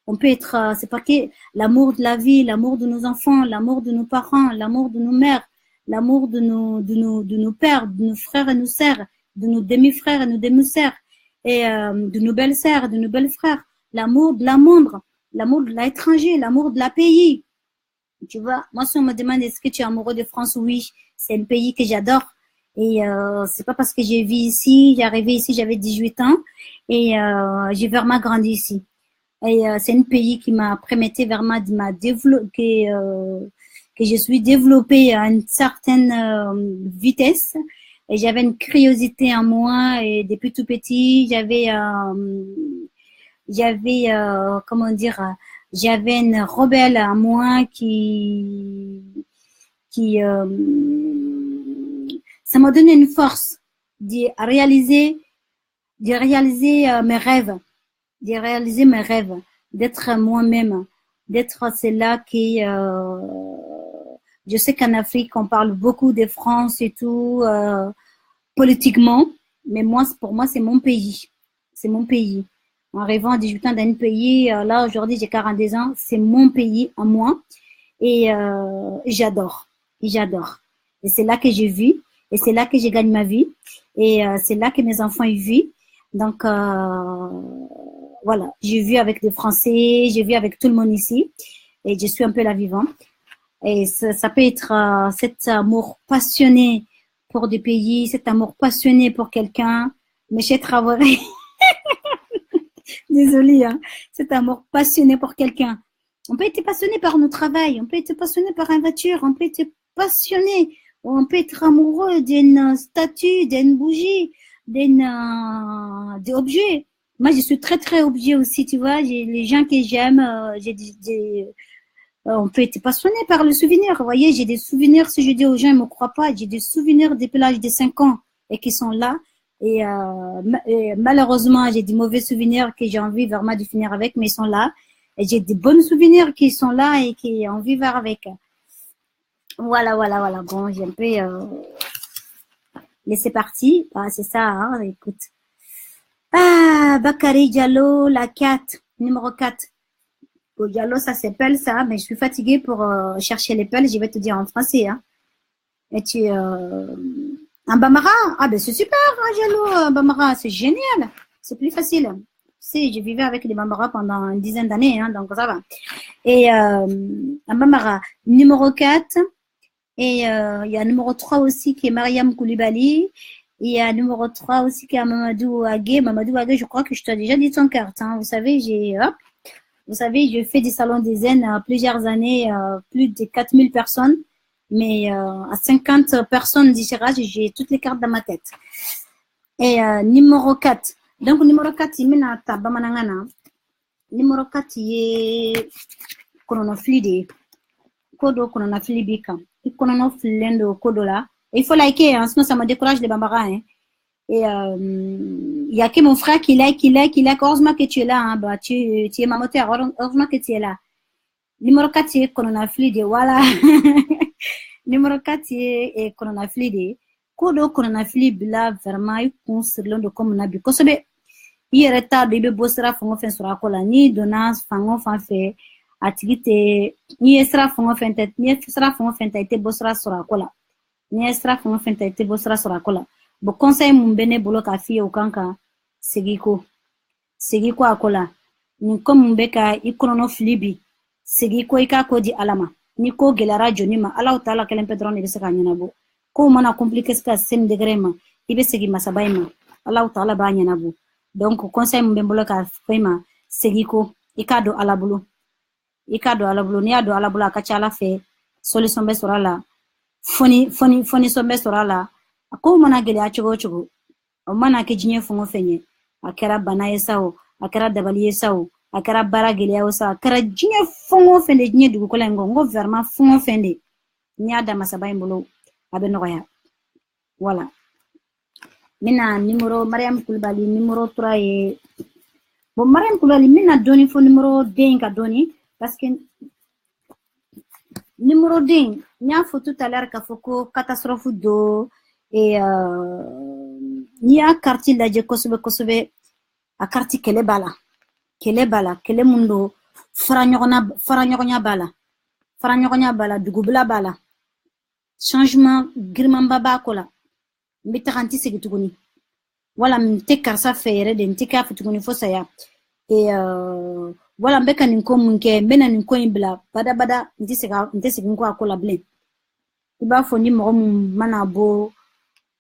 On peut être, c'est pas que l'amour de la vie, l'amour de nos enfants, l'amour de nos parents, l'amour de nos mères, l'amour de nos pères, de nos frères et nos sœurs, de nos demi-frères et nos demi-sœurs, et de nos belles-sœurs, de nos belles-frères. L'amour de l'amour de l'étranger, l'amour de la pays. Tu vois, moi, si on me demande est-ce que tu es amoureux de France, oui, c'est un pays que j'adore. Et c'est pas parce que j'ai vécu ici, j'ai arrivé ici, j'avais 18 ans, et j'ai vraiment grandi ici. Et c'est un pays qui m'a permis vraiment de m'a développer, que je suis développée à une certaine vitesse. Et j'avais une curiosité en moi, et depuis tout petit, comment dire, j'avais une rebelle à moi qui ça m'a donné une force de réaliser de réaliser mes rêves, d'être moi-même, d'être celle-là qui je sais qu'en Afrique on parle beaucoup de France et tout politiquement, mais moi pour moi c'est mon pays, c'est mon pays. En rêvant à 18 ans d'un pays, là aujourd'hui j'ai 42 ans, c'est mon pays à moi et j'adore, j'adore. Et c'est là que j'ai vu, et c'est là que je gagne ma vie, et c'est là que mes enfants y vivent. Donc voilà, j'ai vu avec des Français, j'ai vu avec tout le monde ici, et je suis un peu la vivante. Et ça peut être cet amour passionné pour des pays, cet amour passionné pour quelqu'un. Monsieur Traoré, désolée, hein, cet amour passionné pour quelqu'un. On peut être passionné par notre travail, on peut être passionné par une voiture, on peut être passionné, on peut être amoureux d'une statue, d'une bougie, d'un objet. Moi, je suis très, très objet aussi, tu vois. J'ai les gens que j'aime, on peut être passionné par le souvenir. Vous voyez, j'ai des souvenirs, si je dis aux gens, ils ne me croient pas, j'ai des souvenirs depuis l'âge de 5 ans et qui sont là. Et malheureusement, j'ai des mauvais souvenirs que j'ai envie vraiment de finir avec, mais ils sont là. Et j'ai des bons souvenirs qui sont là et qui ont envie de vivre avec. Voilà, voilà, voilà. Bon, j'ai un peu laissé partir. Ah, c'est ça, hein, écoute. Ah, Bakary Diallo, la 4, numéro 4. Au Diallo, ça s'appelle ça, mais je suis fatiguée pour chercher les pelles, je vais te dire en français. Hein. Et tu un Bambara? Ah ben c'est super, hein, Diallo, Bambara, c'est génial. C'est plus facile. Si, je vivais avec les Bambara pendant une dizaine d'années, hein, donc ça va. Et un Bambara, numéro 4. Et il y a numéro 3 aussi qui est Mariam Koulibaly. Il y a numéro 3 aussi qui est Mamadou Agué. Mamadou Agué, je crois que je t'ai déjà dit son carte. Hein. Vous savez, vous savez, je fais des salons des zen plusieurs années, plus de 4000 personnes. Mais à 50 personnes différentes, j'ai toutes les cartes dans ma tête. Et numéro 4. Donc, numéro 4, il mène à Tabamanangana. Numéro 4, il est chronofluide. Kodo chronofluide bika. Il chronofluide kodo là. Il faut liker, hein, sinon ça me décourage les bambara. Hein. Et il y a que mon frère qui like. Heureusement que tu es là. Hein. Bah, tu es ma moteur. Heureusement que tu es là. Numéro 4, c'est chronofluide. Voilà. Numéro 4, c'est chronofluide. Kodo chronofluide là, vraiment, il concerne le comme on a vu. Kosobe. I yɛrɛ t'a dɔn I bɛ bɔ sira fɛn o fɛn sɔrɔ a ko la n'i donna fan o fan fɛ a tigi tɛ n'i ye sira fɛn o fɛn ta n'i ye sira fɛn o fɛn ta I tɛ bɔ sira sɔrɔ a ko la n'i ye sira fɛn o fɛn ta I tɛ bɔ sira sɔrɔ a ko la bon conseil mun bɛ ne bolo k'a f'i ye o kan ka segin ko a ko la nin ko mun bɛ ka I kɔnɔnɔ fili bi segin ko I k'a ko di Ala ma ni ko gɛlɛyara jɔnni ma Ala Taala kelen pe dɔrɔn de bɛ se k'a ɲɛnabɔ kow mana compliquer ka se nin degré ma I bɛ segin masaba in ma Ala Taala b'a ɲɛnabɔ. Donc, conseil mun bɛ n bolo k'a fɔ I ma segin ko I k'a don Ala bolo n'i y'a don Ala bolo a ka ca Ala fɛ solution bɛ sɔrɔ a la fɔnisɔn bɛ sɔrɔ a la a kow mana gɛlɛya cogo o cogo o mana kɛ diɲɛ fɛn o fɛn ye a kɛra bana ye sa o a kɛra dabali ye sa o a kɛra baara gɛlɛya o sa a kɛra diɲɛ fɛn o fɛn de diɲɛ dugukolo in kan n ko vraiment fɛn o fɛn de n'i y'a da masaba in bolo a bɛ nɔgɔya voilà. Mina numéro Mariam Koulibaly numéro 3 est bon Mariam Koulibaly mina doni fo numéro 2 ka doni parce que numéro 2 nya fo tout à l'heure ka fo ko catastrophe do et nya carte la je kosobe a carte kele bala kele mundo faranyogona bala dugubla bala changement girman baba kola mbe taranti segi tuguni wala mte karsa fere de mte ka futuguni fo saya et wala mbe kan ko munke mbe na ko imbla bada mte segi ko akola blen iba fo ni mo mana bo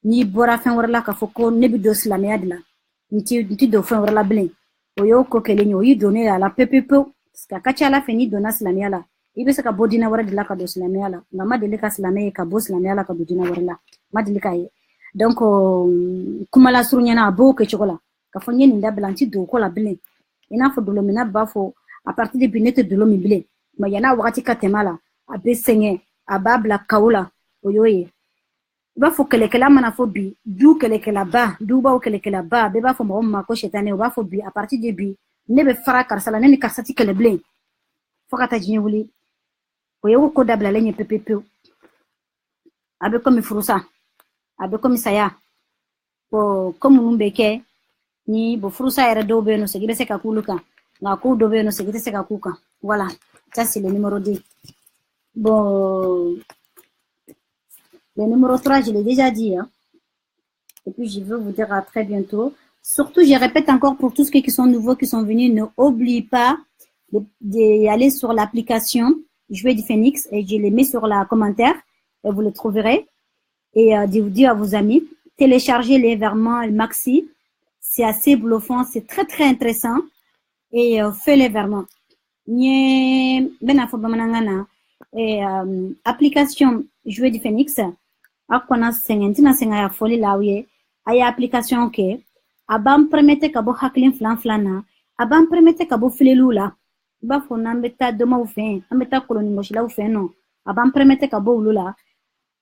ni bora fen wala ka fo ko ne bi do islamia dila mte do fen wala blen o yo ko kele nyo yi donner la pepepe ska kacha la feni dona islamia la ibe saka bodina wara dila ka do islamia la ngama dele ka islamia ka bo islamia la ka bodina wara la ma dele ka ye donc kuma la surunyana bo ke chokola ka fo nyeni ndabla nti do ko la blen ina fo dolo mina ba fo à partir de binete dolo mi blen ma yana wakati ka temala a be senye a babla kaula oyoye ba fo kelekela mana fo bi du kelekela ba du ba o kelekela ba be ba fo mo ma ko shetane ba fo bi à partir de bi ne be fara karsala ne ni karsati kele blen fo kata jinye wuli oyo ko dabla lenye pepepe abe comme furusa abe comme saya po comme numbeke ni bo furusa era do be no segi be se ka kuluka na ko do be no segi te se ka kuka voilà ça c'est le numéro 2 bon le numéro 3 je l'ai déjà dit hein. Et puis je veux vous dire à très bientôt surtout je répète encore pour tous ceux qui sont nouveaux qui sont venus ne oubliez pas d'aller sur l'application Jouer du Phénix et je les mets sur la commentaire et vous le trouverez et de vous dire à vos amis téléchargez-les vraiment le maxi c'est assez bluffant c'est très très intéressant et faites-les vraiment nye bena fo bamanangana et application Jouer du Phénix akona sengentina senga ya foli lawie aya application ke abam permette ka bo haklin flan abam permette ka bo filelula ba fo nambeta doma ufen ambeta koloni moshila ufen no abam permette ka bo lula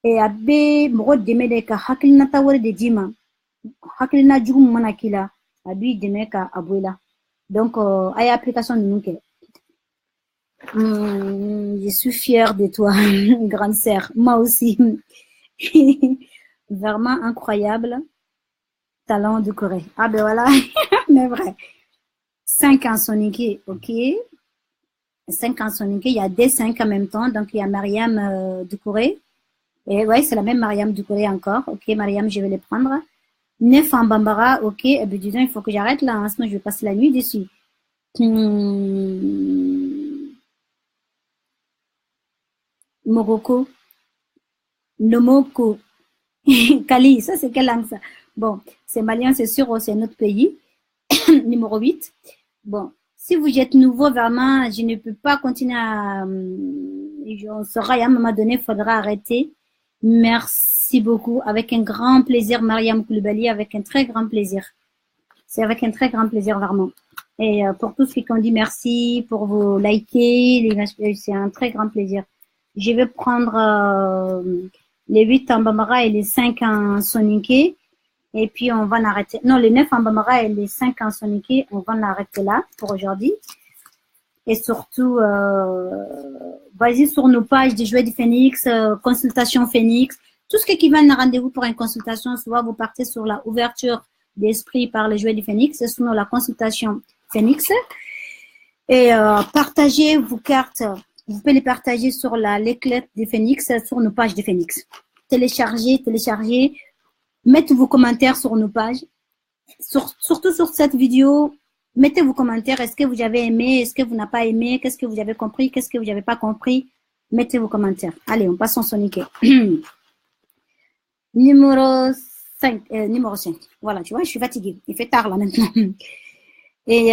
et abe mo demede ka haklina tawre de dima haklina jugum manakila abi demeka abuela donc aya application nuke je suis fière de toi grande sœur moi aussi vraiment incroyable Talent de Corée. Ah ben voilà, mais vrai. 5 en soniqué, ok. 5 en soniqué, il y a des 5 en même temps. Donc, il y a Mariam de Corée. Et ouais, c'est la même Mariam du Corée encore. Ok, Mariam, je vais les prendre. 9 en Bambara, ok. Eh bien, dis donc, il faut que j'arrête là, hein, sinon je vais passer la nuit dessus. Morocco, Nomoko, Kali, ça c'est quelle langue ça? Bon, c'est malien, c'est sûr, oh, c'est notre pays. Numéro 8. Bon, si vous êtes nouveau, vraiment, je ne peux pas continuer à... on saura, à un moment donné, il faudra arrêter. Merci beaucoup. Avec un grand plaisir, Mariam Koulibaly, avec un très grand plaisir. C'est avec un très grand plaisir, vraiment. Et pour tous ceux qui ont dit merci, pour vos likés, c'est un très grand plaisir. Je vais prendre les 8 en Bambara et les 5 en Soninké. Et puis, on va l'arrêter. Non, les 9 en Bambara et les 5 en Soninké, on va l'arrêter là pour aujourd'hui. Et surtout, vas-y sur nos pages des Jouets du Phénix, consultation Phénix. Tout ce qui va un rendez-vous pour une consultation, soit vous partez sur la ouverture d'esprit par les Jouets du Phénix, c'est sur la consultation Phénix. Et partagez vos cartes. Vous pouvez les partager sur les clés du Phénix, sur nos pages du Phénix. Téléchargez. Mettez vos commentaires sur nos pages. Surtout sur cette vidéo, mettez vos commentaires. Est-ce que vous avez aimé? Est-ce que vous n'avez pas aimé? Qu'est-ce que vous avez compris? Qu'est-ce que vous n'avez pas compris? Mettez vos commentaires. Allez, on passe en sonique. Numéro 5. Numéro 5. Voilà, tu vois, je suis fatiguée. Il fait tard là maintenant. Et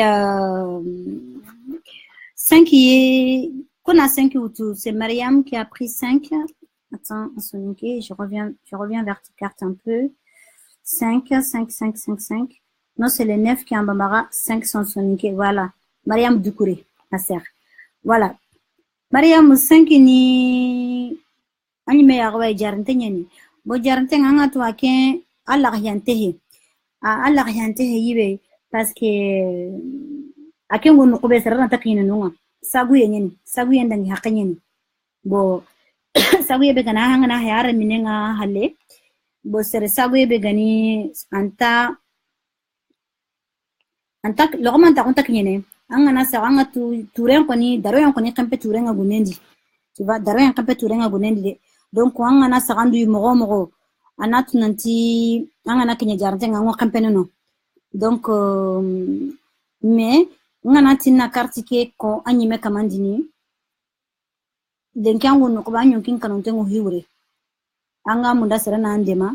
5 qui est... Qu'on a 5 ou tout. C'est Mariam qui a pris 5. Attends, en sonique. Je reviens vers tes cartes un peu. 5. Non, c'est les 9 qui est en Bambara. 5 sont soniqués. Voilà. Mariam Doukouré, ma sœur. Voilà. Mariam 5 ni... Ani me yarwa jarante nyani. Bo jarante nganga to aken Allah yantehe. Allah yantehe yibe parce que aken gonu ko be sarana takina nunga. Sagu yenyani. Sagu yendangi hakanyani. Bo sagu yebe kana hangana hayara minenga halle. Bo sere sagu yebe gani anta logman ta konta kinyene angana sa anga turen koni daro yan koni kampe turen ga gunendi tu va daro yan kampe turen ga gunendi de donc angana sa gandu mogo anatu nanti angana kinya jarante nga kampe no donc mais ngana tinna carte ke ko anyime kamandini den kangu no ko banyo kin kanonte ngo hiwre anga munda sera na andema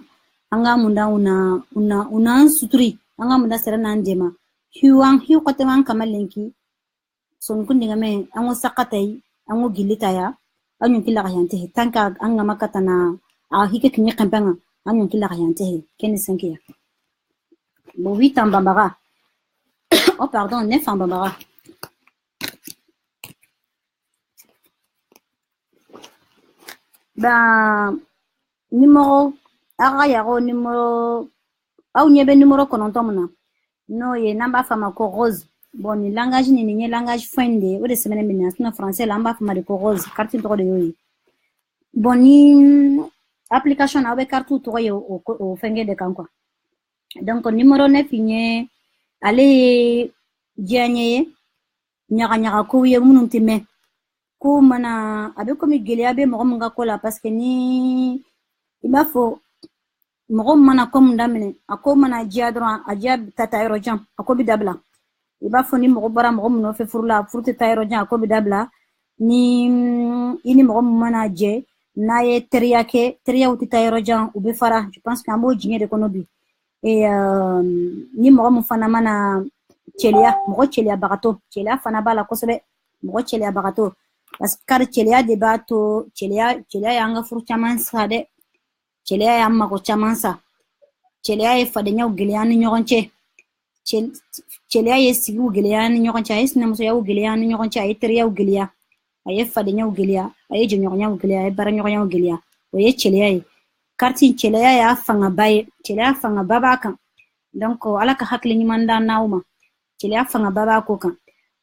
anga munda una suturi anga munda sera na andema hiwang hiu koteman kamalenki son kundi ngame ango sakatay ango gilitaya anyo kila kayante tanka anga makatana a hike kinye kampanga anyo kila kayante keni sankia bo 8 en Bambara. Oh pardon, 9 en Bambara. Ben numéro arayaro numéro au nyebe numéro konontomuna. No, ye namba fama ko rose. Bon, ni langage ni langage fende. O de semaine bina na français lamba fama de ko rose. Carte to de yoyi. Bon, ni application na be carte to yo o fenge de kan quoi. Donc numéro 9 nye ale dianye nyaga ko ye munun time. Ko mana abe ko mi gele abe mo nga ko la parce que ni il faut mɔgɔ mana comme daminɛ a ko mana diya dɔrɔn a diya ta yɔrɔ jan a ko bi dabila i b'a fɔ ni mɔgɔ bɔra mɔgɔ min nɔfɛ furu la furu tɛ ta yɔrɔ jan a ko bi dabila ni i ni mɔgɔ min mana jɛ n'a ye teriya kɛ teriyaw tɛ ta yɔrɔ jan u bɛ fara je pense que an b'o diɲɛ de kɔnɔ bi et ni mɔgɔ min fana mana cɛliya mɔgɔ cɛliyabagatɔ cɛliya fana b'a la kosɛbɛ mɔgɔ cɛliyabagatɔ parce que kari cɛliya de b'a to cɛliya y'an ka furu caman sa dɛ cɛliya y'an mago caman sa cɛliya ye fadenyaw gɛlɛya ni ɲɔgɔn cɛ cɛliya ye sigiw gɛlɛya ni ɲɔgɔn cɛ a ye sinamusoyaw gɛlɛya ni ɲɔgɔn cɛ a ye teriyaw gɛlɛya a ye fadenyaw gɛlɛya a ye jɛɲɔgɔnyaw gɛlɛya a ye baaraɲɔgɔnyaw gɛlɛya o ye cɛliya ye kariti cɛliya y'a fangaba ye cɛliya fangaba b'a kan donc ala ka hakili ɲuman da n'aw ma cɛliya fangaba b'a ko kan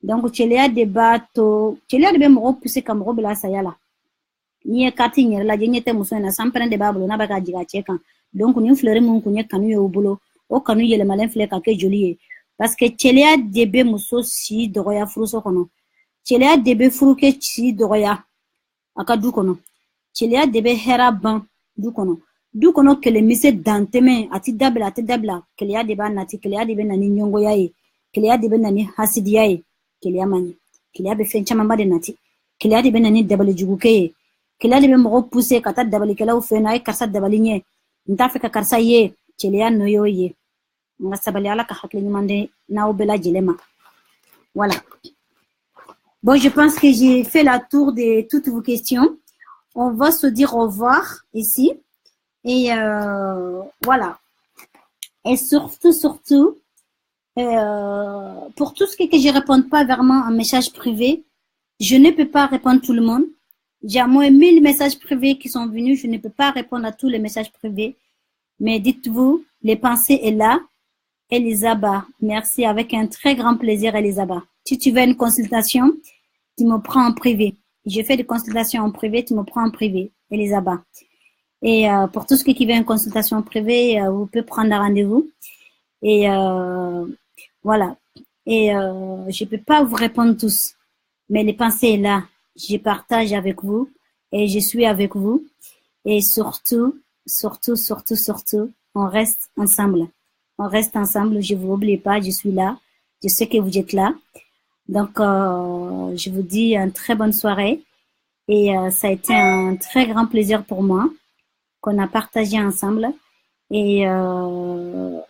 donc cɛliya de b'a to cɛliya de bɛ mɔgɔw pousser ka mɔgɔw bila saya la ni ye carte in yɛrɛ lajɛ ɲɛ tɛ muso in na sanpɛrɛn de b'a bolo n'a bɛ ka jigin a cɛ kan donc nin fleur mun kun ye kanu ye u bolo o kanu yɛlɛmalen filɛ ka kɛ joli ye parce que cɛliya de bɛ muso si dɔgɔya furuso kɔnɔ cɛliya de bɛ furu kɛ si dɔgɔya a ka du kɔnɔ cɛliya de bɛ hɛra ban du kɔnɔ kɛlɛmise dantɛmɛ a tɛ dabila kɛlɛya de b'a nati kɛlɛya de bɛ na ni ɲɔngɔya ye kɛlɛya de bɛ na ni hasidiya ye kɛlɛya man ɲi kɛlɛya bɛ fɛn camanba de nati kɛlɛya de bɛ na ni dabalijugukɛ ye kɛlɛya de bɛ mɔgɔ pousser ka taa dabalikɛlaw fɛ yen nɔ a ye karisa dabali ɲɛ n t'a fɛ ka karisa ye cɛliya nɔ y'o ye n ka sabali ala ka hakili ɲuman di n'aw bɛɛ lajɛlen ma voilà bon je pense que j'ai fait la tour de toutes vos questions on va se dire au revoir ici et voilà et surtout pour tout ce que je ne réponds pas vraiment en message privé, je ne peux pas répondre tout le monde. J'ai à moins 1000 messages privés qui sont venus. Je ne peux pas répondre à tous les messages privés. Mais dites-vous, les pensées est là. Elisabeth, merci. Avec un très grand plaisir, Elisabeth. Si tu veux une consultation, tu me prends en privé. Je fais des consultations en privé, tu me prends en privé, Elisabeth. Et pour tout ce qui veut une consultation privée, vous pouvez prendre un rendez-vous. Et voilà. Et je ne peux pas vous répondre tous. Mais les pensées là, je partage avec vous. Et je suis avec vous. Et surtout, on reste ensemble. On reste ensemble. Je ne vous oublie pas, je suis là. Je sais que vous êtes là. Donc, je vous dis une très bonne soirée. Et ça a été un très grand plaisir pour moi qu'on a partagé ensemble. Et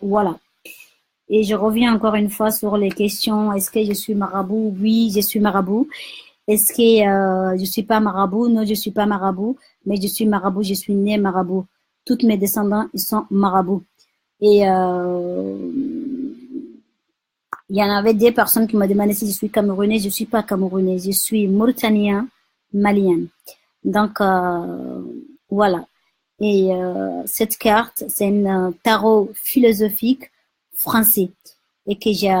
voilà. Et je reviens encore une fois sur les questions. Est-ce que je suis marabout? Oui, je suis marabout. Est-ce que je suis pas marabout? Non, je suis pas marabout. Mais je suis marabout, je suis né marabout. Toutes mes descendants, ils sont marabouts. Et il y en avait des personnes qui m'ont demandé si je suis camerounais. Je suis pas camerounais. Je suis mauritanien, malien. Donc, voilà. Et cette carte, c'est un tarot philosophique français et que j'ai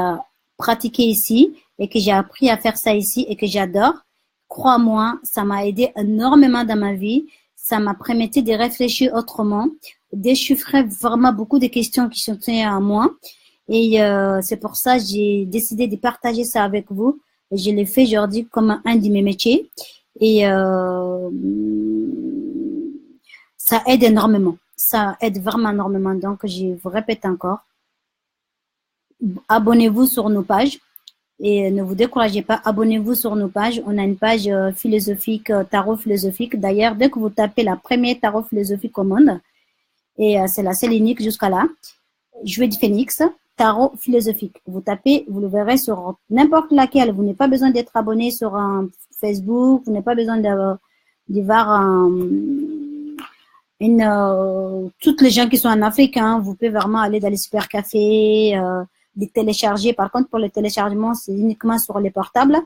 pratiqué ici et que j'ai appris à faire ça ici et que j'adore. Crois-moi, ça m'a aidé énormément dans ma vie. Ça m'a permis de réfléchir autrement, déchiffrer vraiment beaucoup de questions qui sont à moi. Et c'est pour ça que j'ai décidé de partager ça avec vous. Et je l'ai fait aujourd'hui comme un de mes métiers. Et ça aide énormément. Ça aide vraiment énormément. Donc, je vous répète encore. Abonnez-vous sur nos pages et ne vous découragez pas. Abonnez-vous sur nos pages. On a une page philosophique, tarot philosophique. D'ailleurs, dès que vous tapez la première tarot philosophique au monde, et c'est la seule unique jusqu'à là, Jouet du Phénix, tarot philosophique. Vous tapez, vous le verrez sur n'importe laquelle. Vous n'avez pas besoin d'être abonné sur un Facebook. Vous n'avez pas besoin de voir toutes les gens qui sont en Afrique, hein, vous pouvez vraiment aller dans les supercafés, les télécharger. Par contre, pour le téléchargement, c'est uniquement sur les portables.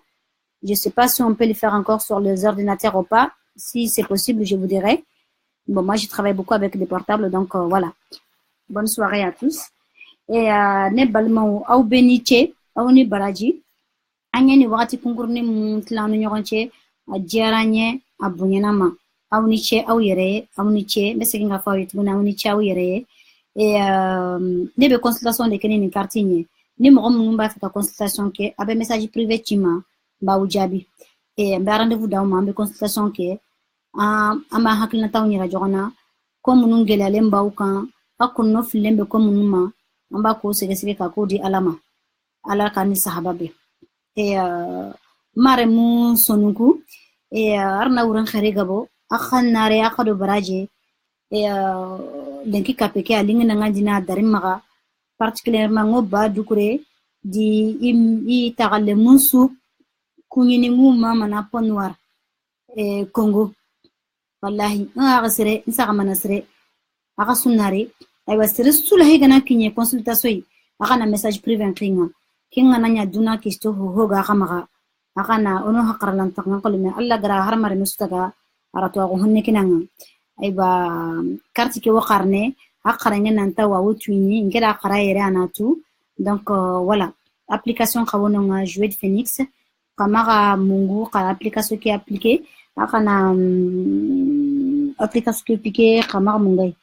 Je ne sais pas si on peut le faire encore sur les ordinateurs ou pas. Si c'est possible, je vous dirai. Bon, moi, je travaille beaucoup avec des portables, donc voilà. Bonne soirée à tous. Et ne balma au beniche, au ni baraji. Anya ni wakati kungurni mtlanu nyoronche, a djeranye, a bunyanama. Aw ni cɛ aw yɛrɛ aw ni cɛ n bɛ segin ka fɔ aw ye tuguni aw ni cɛ aw yɛrɛ ye ne bɛ consultation de kɛ ni nin carte in ye ni mɔgɔ minnu b'a fɛ ka consultation kɛ a bɛ message privé ci ma n b'aw jaabi n bɛ rendez-vous d'aw ma an bɛ consultation kɛ an b'a hakilinataw yira ɲɔgɔn na ko minnu gɛlɛyalen b'aw kan a kɔnɔnɔ fililen bɛ ko minnu ma an b'a k'o sɛgɛsɛgɛ ka k'o di ala ma ala ka ni sahaba bɛ mare mu sonuku arna wurin xare gabo akhan nare akado baraje lenki kapeke alingi nanga dina darim maga particulièrement ngo ba dukure di i tagale munsu kunyini nguma mana ponwar Congo wallahi aga sere nsaka mana sere aga sunare aywa sere sulahi gana kinye consultation aga na message privé kinga nanya duna kisto hoga kamaga aga na ono hakarlan tanga kolme alla gara harmare mustaga arato ko honne kinanga ayba carte ke wakarne akaranga nanta wa wutuni ngera qarayere anatu donc voilà application kawononga Jouet du Phénix kamara mungu ka application qui appliqué akana application qui appliqué kamara mungay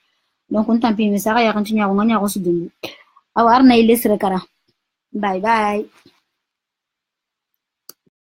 donc on tampi mais ça ya continue nganya ko sudungu awa arna ile sire kara. Bye bye.